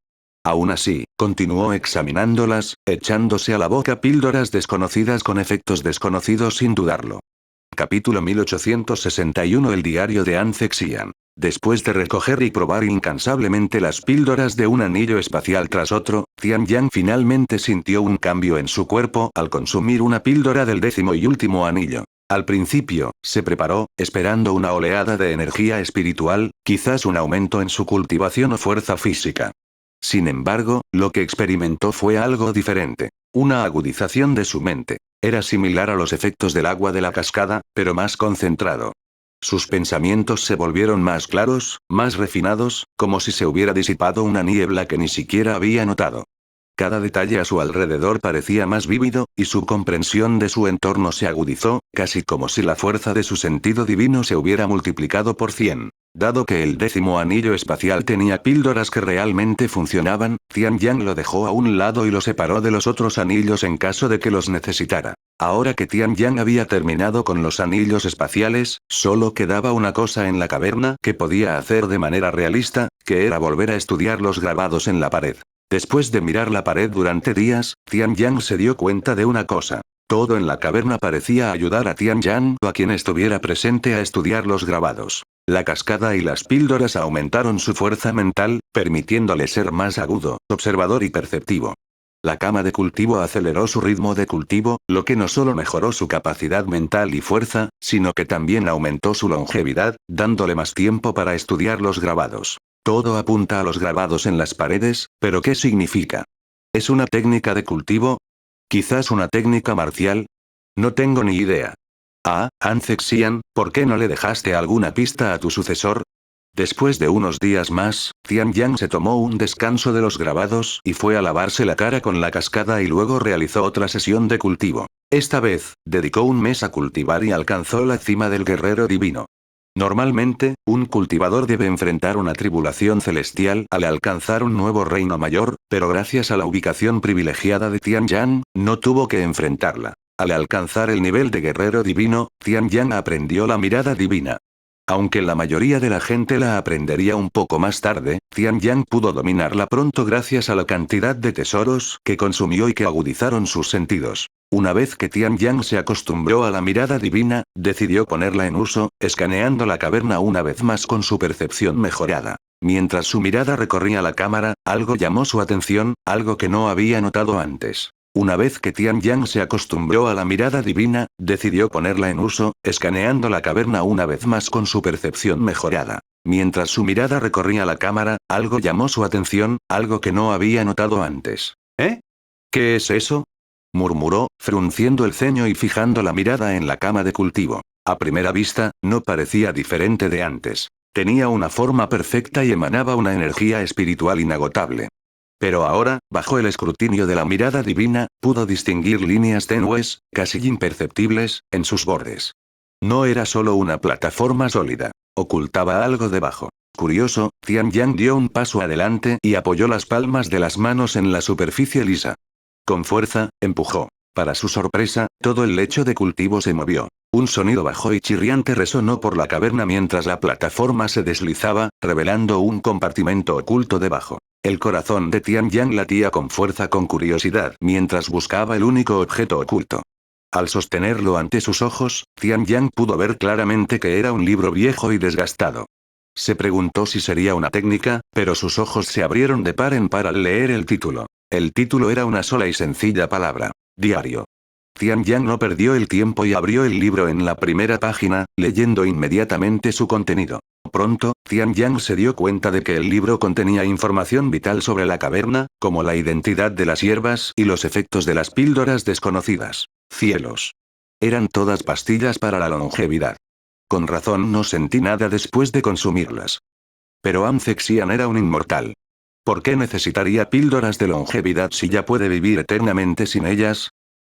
Speaker 1: Aún así, continuó examinándolas, echándose a la boca píldoras desconocidas con efectos desconocidos sin dudarlo. Capítulo 1861. El diario de An Zexian. Después de recoger y probar incansablemente las píldoras de un anillo espacial tras otro, Tianyang finalmente sintió un cambio en su cuerpo al consumir una píldora del 10º y último anillo. Al principio, se preparó, esperando una oleada de energía espiritual, quizás un aumento en su cultivación o fuerza física. Sin embargo, lo que experimentó fue algo diferente. Una agudización de su mente. Era similar a los efectos del agua de la cascada, pero más concentrado. Sus pensamientos se volvieron más claros, más refinados, como si se hubiera disipado una niebla que ni siquiera había notado. Cada detalle a su alrededor parecía más vívido, y su comprensión de su entorno se agudizó, casi como si la fuerza de su sentido divino se hubiera multiplicado por 100. Dado que el 10º anillo espacial tenía píldoras que realmente funcionaban, Tianyang lo dejó a un lado y lo separó de los otros anillos en caso de que los necesitara. Ahora que Tianyang había terminado con los anillos espaciales, solo quedaba una cosa en la caverna que podía hacer de manera realista, que era volver a estudiar los grabados en la pared. Después de mirar la pared durante días, Tianyang se dio cuenta de una cosa. Todo en la caverna parecía ayudar a Tianyang o a quien estuviera presente a estudiar los grabados. La cascada y las píldoras aumentaron su fuerza mental, permitiéndole ser más agudo, observador y perceptivo. La cama de cultivo aceleró su ritmo de cultivo, lo que no solo mejoró su capacidad mental y fuerza, sino que también aumentó su longevidad, dándole más tiempo para estudiar los grabados. Todo apunta a los grabados en las paredes, pero ¿qué significa? ¿Es una técnica de cultivo? ¿Quizás una técnica marcial? No tengo ni idea. Ah, An Zexian, ¿por qué no le dejaste alguna pista a tu sucesor? Después de unos días más, Tianyang se tomó un descanso de los grabados y fue a lavarse la cara con la cascada y luego realizó otra sesión de cultivo. Esta vez, dedicó un mes a cultivar y alcanzó la cima del guerrero divino. Normalmente, un cultivador debe enfrentar una tribulación celestial al alcanzar un nuevo reino mayor, pero gracias a la ubicación privilegiada de Tianyang, no tuvo que enfrentarla. Al alcanzar el nivel de guerrero divino, Tianyang aprendió la mirada divina. Aunque la mayoría de la gente la aprendería un poco más tarde, Tianyang pudo dominarla pronto gracias a la cantidad de tesoros que consumió y que agudizaron sus sentidos. Una vez que Tianyang se acostumbró a la mirada divina, decidió ponerla en uso, escaneando la caverna una vez más con su percepción mejorada. Mientras su mirada recorría la cámara, algo llamó su atención, algo que no había notado antes. Una vez que Tianyang se acostumbró a la mirada divina, decidió ponerla en uso, escaneando la caverna una vez más con su percepción mejorada. Mientras su mirada recorría la cámara, algo llamó su atención, algo que no había notado antes. ¿Eh? ¿Qué es eso?, murmuró, frunciendo el ceño y fijando la mirada en la cama de cultivo. A primera vista, no parecía diferente de antes. Tenía una forma perfecta y emanaba una energía espiritual inagotable. Pero ahora, bajo el escrutinio de la mirada divina, pudo distinguir líneas tenues, casi imperceptibles, en sus bordes. No era solo una plataforma sólida. Ocultaba algo debajo. Curioso, Tianyang dio un paso adelante y apoyó las palmas de las manos en la superficie lisa. Con fuerza, empujó. Para su sorpresa, todo el lecho de cultivo se movió. Un sonido bajo y chirriante resonó por la caverna mientras la plataforma se deslizaba, revelando un compartimento oculto debajo. El corazón de Tianyang latía con fuerza con curiosidad mientras buscaba el único objeto oculto. Al sostenerlo ante sus ojos, Tianyang pudo ver claramente que era un libro viejo y desgastado. Se preguntó si sería una técnica, pero sus ojos se abrieron de par en par al leer el título. El título era una sola y sencilla palabra: diario. Tian Yang no perdió el tiempo y abrió el libro en la primera página, leyendo inmediatamente su contenido. Pronto, Tian Yang se dio cuenta de que el libro contenía información vital sobre la caverna, como la identidad de las hierbas y los efectos de las píldoras desconocidas. Cielos. Eran todas pastillas para la longevidad. Con razón no sentí nada después de consumirlas. Pero Ancexian era un inmortal. ¿Por qué necesitaría píldoras de longevidad si ya puede vivir eternamente sin ellas?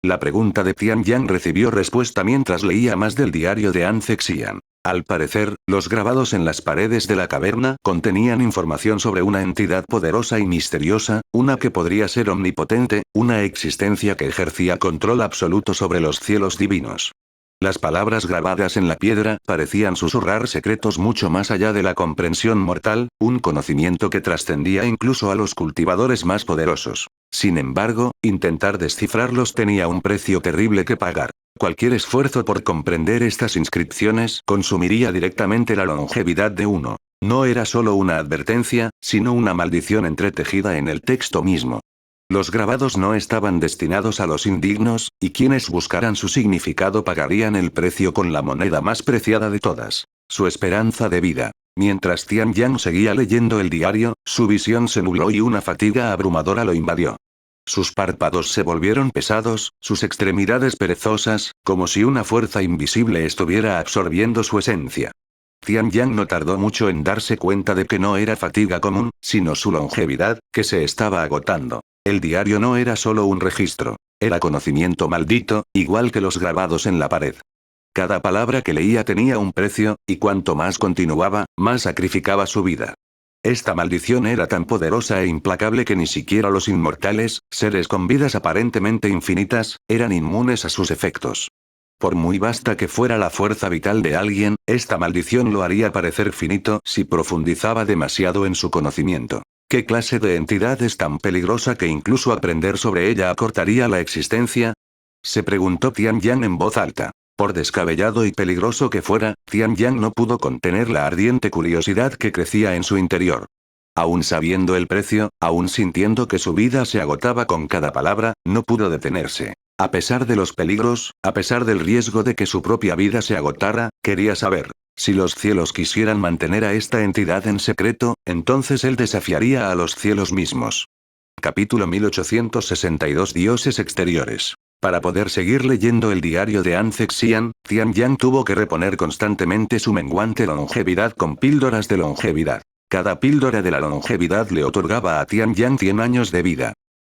Speaker 1: La pregunta de Tian Yang recibió respuesta mientras leía más del diario de Ancexian. Al parecer, los grabados en las paredes de la caverna contenían información sobre una entidad poderosa y misteriosa, una que podría ser omnipotente, una existencia que ejercía control absoluto sobre los cielos divinos. Las palabras grabadas en la piedra parecían susurrar secretos mucho más allá de la comprensión mortal, un conocimiento que trascendía incluso a los cultivadores más poderosos. Sin embargo, intentar descifrarlos tenía un precio terrible que pagar. Cualquier esfuerzo por comprender estas inscripciones consumiría directamente la longevidad de uno. No era solo una advertencia, sino una maldición entretejida en el texto mismo. Los grabados no estaban destinados a los indignos, y quienes buscaran su significado pagarían el precio con la moneda más preciada de todas: su esperanza de vida. Mientras Tian Yang seguía leyendo el diario, su visión se nubló y una fatiga abrumadora lo invadió. Sus párpados se volvieron pesados, sus extremidades perezosas, como si una fuerza invisible estuviera absorbiendo su esencia. Tian Yang no tardó mucho en darse cuenta de que no era fatiga común, sino su longevidad, que se estaba agotando. El diario no era solo un registro. Era conocimiento maldito, igual que los grabados en la pared. Cada palabra que leía tenía un precio, y cuanto más continuaba, más sacrificaba su vida. Esta maldición era tan poderosa e implacable que ni siquiera los inmortales, seres con vidas aparentemente infinitas, eran inmunes a sus efectos. Por muy vasta que fuera la fuerza vital de alguien, esta maldición lo haría parecer finito si profundizaba demasiado en su conocimiento. ¿Qué clase de entidad es tan peligrosa que incluso aprender sobre ella acortaría la existencia? Se preguntó Tian Yang en voz alta. Por descabellado y peligroso que fuera, Tian Yang no pudo contener la ardiente curiosidad que crecía en su interior. Aún sabiendo el precio, aún sintiendo que su vida se agotaba con cada palabra, no pudo detenerse. A pesar de los peligros, a pesar del riesgo de que su propia vida se agotara, quería saber. Si los cielos quisieran mantener a esta entidad en secreto, entonces él desafiaría a los cielos mismos. Capítulo 1862. Dioses exteriores. Para poder seguir leyendo el diario de Ancexian, Tian Yang tuvo que reponer constantemente su menguante longevidad con píldoras de longevidad. Cada píldora de la longevidad le otorgaba a Tian Yang 100 años de vida.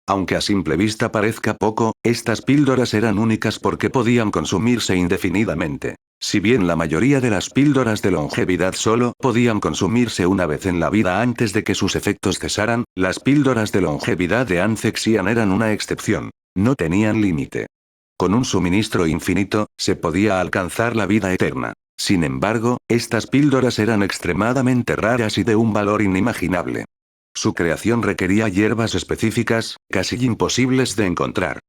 Speaker 1: Aunque a simple vista parezca poco, estas píldoras eran únicas porque podían consumirse indefinidamente. Si bien la mayoría de las píldoras de longevidad solo podían consumirse una vez en la vida antes de que sus efectos cesaran, las píldoras de longevidad de Ancexian eran una excepción. No tenían límite. Con un suministro infinito, se podía alcanzar la vida eterna. Sin embargo, estas píldoras eran extremadamente raras y de un valor inimaginable. Su creación requería hierbas específicas, casi imposibles de encontrar.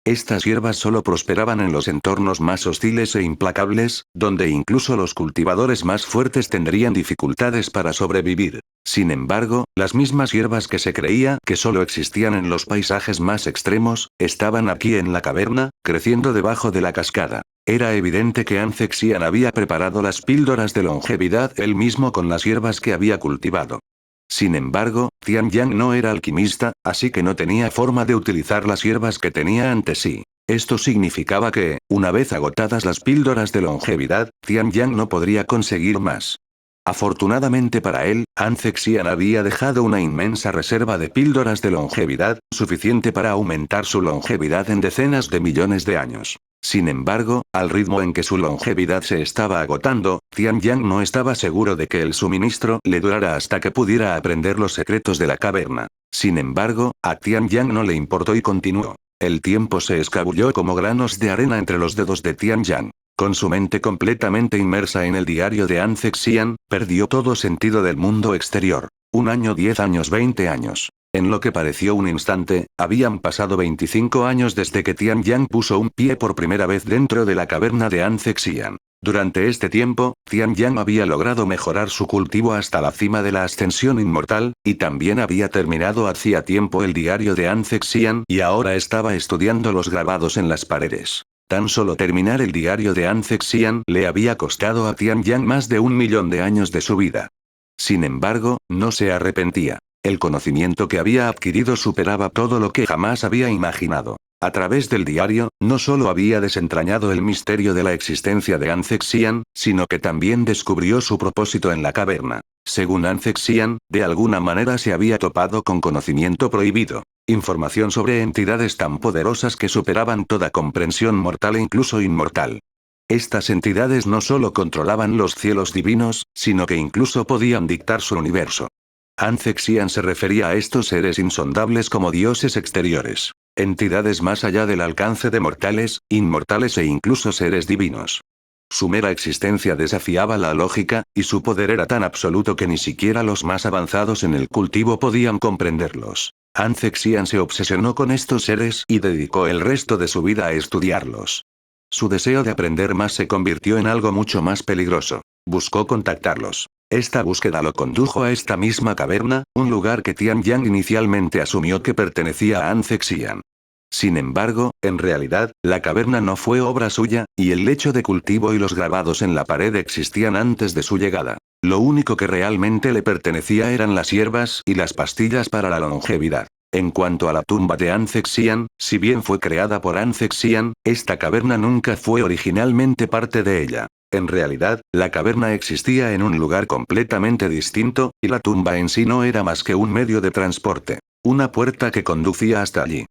Speaker 1: Estas hierbas solo prosperaban en los entornos más hostiles e implacables, donde incluso los cultivadores más fuertes tendrían dificultades para sobrevivir. Sin embargo, las mismas hierbas que se creía que solo existían en los paisajes más extremos, estaban aquí en la caverna, creciendo debajo de la cascada. Era evidente que Ancexian había preparado las píldoras de longevidad él mismo con las hierbas que había cultivado. Sin embargo, Tian Yang no era alquimista, así que no tenía forma de utilizar las hierbas que tenía ante sí. Esto significaba que, una vez agotadas las píldoras de longevidad, Tian Yang no podría conseguir más. Afortunadamente para él, Ancexian había dejado una inmensa reserva de píldoras de longevidad, suficiente para aumentar su longevidad en decenas de millones de años. Sin embargo, al ritmo en que su longevidad se estaba agotando, Tian Yang no estaba seguro de que el suministro le durara hasta que pudiera aprender los secretos de la caverna. Sin embargo, a Tian Yang no le importó y continuó. El tiempo se escabulló como granos de arena entre los dedos de Tian Yang. Con su mente completamente inmersa en el diario de Ancexian, perdió todo sentido del mundo exterior. 1 año, 10 años, 20 años. En lo que pareció un instante, habían pasado 25 años desde que Tian Yang puso un pie por primera vez dentro de la caverna de Ancexian. Durante este tiempo, Tian Yang había logrado mejorar su cultivo hasta la cima de la ascensión inmortal, y también había terminado hacía tiempo el diario de Ancexian y ahora estaba estudiando los grabados en las paredes. Tan solo terminar el diario de An Zexian le había costado a Tian Yang más de 1.000.000 de años de su vida. Sin embargo, no se arrepentía. El conocimiento que había adquirido superaba todo lo que jamás había imaginado. A través del diario, no solo había desentrañado el misterio de la existencia de An Zexian, sino que también descubrió su propósito en la caverna. Según An Zexian, de alguna manera se había topado con conocimiento prohibido. Información sobre entidades tan poderosas que superaban toda comprensión mortal e incluso inmortal. Estas entidades no solo controlaban los cielos divinos, sino que incluso podían dictar su universo. An Zexian se refería a estos seres insondables como dioses exteriores. Entidades más allá del alcance de mortales, inmortales e incluso seres divinos. Su mera existencia desafiaba la lógica, y su poder era tan absoluto que ni siquiera los más avanzados en el cultivo podían comprenderlos. An Zexian se obsesionó con estos seres y dedicó el resto de su vida a estudiarlos. Su deseo de aprender más se convirtió en algo mucho más peligroso. Buscó contactarlos. Esta búsqueda lo condujo a esta misma caverna, un lugar que Tian Yang inicialmente asumió que pertenecía a An Zexian. Sin embargo, en realidad, la caverna no fue obra suya, y el lecho de cultivo y los grabados en la pared existían antes de su llegada. Lo único que realmente le pertenecía eran las hierbas y las pastillas para la longevidad. En cuanto a la tumba de An Zexian, si bien fue creada por An Zexian, esta caverna nunca fue originalmente parte de ella. En realidad, la caverna existía en un lugar completamente distinto, y la tumba en sí no era más que un medio de transporte. Una puerta que conducía hasta allí.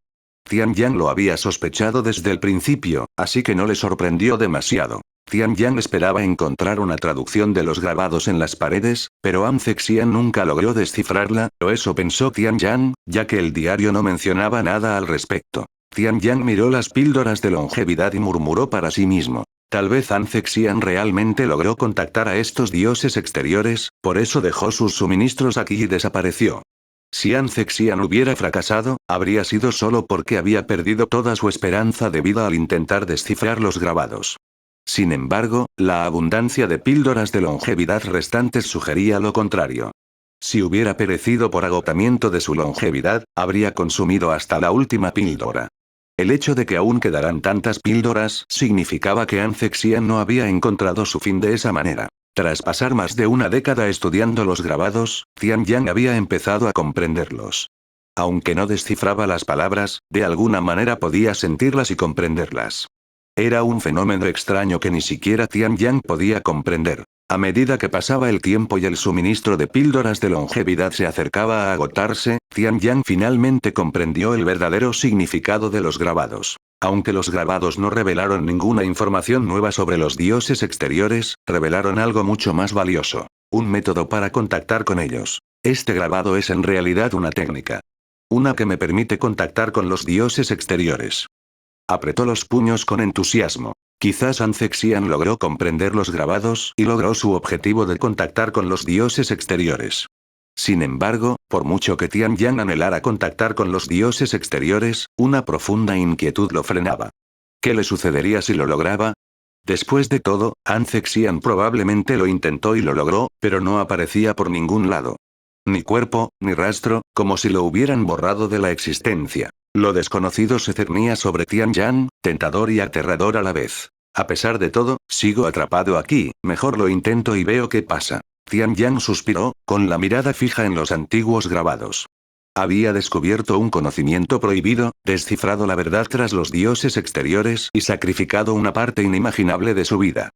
Speaker 1: Tian Yang lo había sospechado desde el principio, así que no le sorprendió demasiado. Tian Yang esperaba encontrar una traducción de los grabados en las paredes, pero An Zexian nunca logró descifrarla, o eso pensó Tian Yang, ya que el diario no mencionaba nada al respecto. Tian Yang miró las píldoras de longevidad y murmuró para sí mismo. Tal vez An Zexian realmente logró contactar a estos dioses exteriores, por eso dejó sus suministros aquí y desapareció. Si An Zexian hubiera fracasado, habría sido solo porque había perdido toda su esperanza de vida al intentar descifrar los grabados. Sin embargo, la abundancia de píldoras de longevidad restantes sugería lo contrario. Si hubiera perecido por agotamiento de su longevidad, habría consumido hasta la última píldora. El hecho de que aún quedaran tantas píldoras significaba que An Zexian no había encontrado su fin de esa manera. Tras pasar más de una década estudiando los grabados, Tian Yang había empezado a comprenderlos. Aunque no descifraba las palabras, de alguna manera podía sentirlas y comprenderlas. Era un fenómeno extraño que ni siquiera Tian Yang podía comprender. A medida que pasaba el tiempo y el suministro de píldoras de longevidad se acercaba a agotarse, Tian Yang finalmente comprendió el verdadero significado de los grabados. Aunque los grabados no revelaron ninguna información nueva sobre los dioses exteriores, revelaron algo mucho más valioso. Un método para contactar con ellos. Este grabado es en realidad una técnica. Una que me permite contactar con los dioses exteriores. Apretó los puños con entusiasmo. Quizás An Zexian logró comprender los grabados y logró su objetivo de contactar con los dioses exteriores. Sin embargo, por mucho que Tian Yang anhelara contactar con los dioses exteriores, una profunda inquietud lo frenaba. ¿Qué le sucedería si lo lograba? Después de todo, An Zexian probablemente lo intentó y lo logró, pero no aparecía por ningún lado. Ni cuerpo, ni rastro, como si lo hubieran borrado de la existencia. Lo desconocido se cernía sobre Tian Yang, tentador y aterrador a la vez. A pesar de todo, sigo atrapado aquí, mejor lo intento y veo qué pasa. Tian Yang suspiró, con la mirada fija en los antiguos grabados. Había descubierto un conocimiento prohibido, descifrado la verdad tras los dioses exteriores y sacrificado una parte inimaginable de su vida.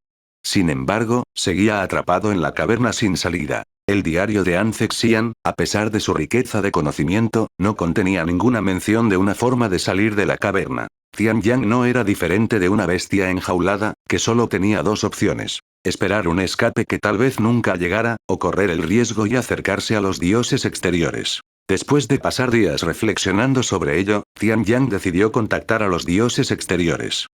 Speaker 1: Sin embargo, seguía atrapado en la caverna sin salida. El diario de An Zexian, a pesar de su riqueza de conocimiento, no contenía ninguna mención de una forma de salir de la caverna. Tian Yang no era diferente de una bestia enjaulada, que solo tenía dos opciones. Esperar un escape que tal vez nunca llegara, o correr el riesgo y acercarse a los dioses exteriores. Después de pasar días reflexionando sobre ello, Tian Yang decidió contactar a los dioses exteriores.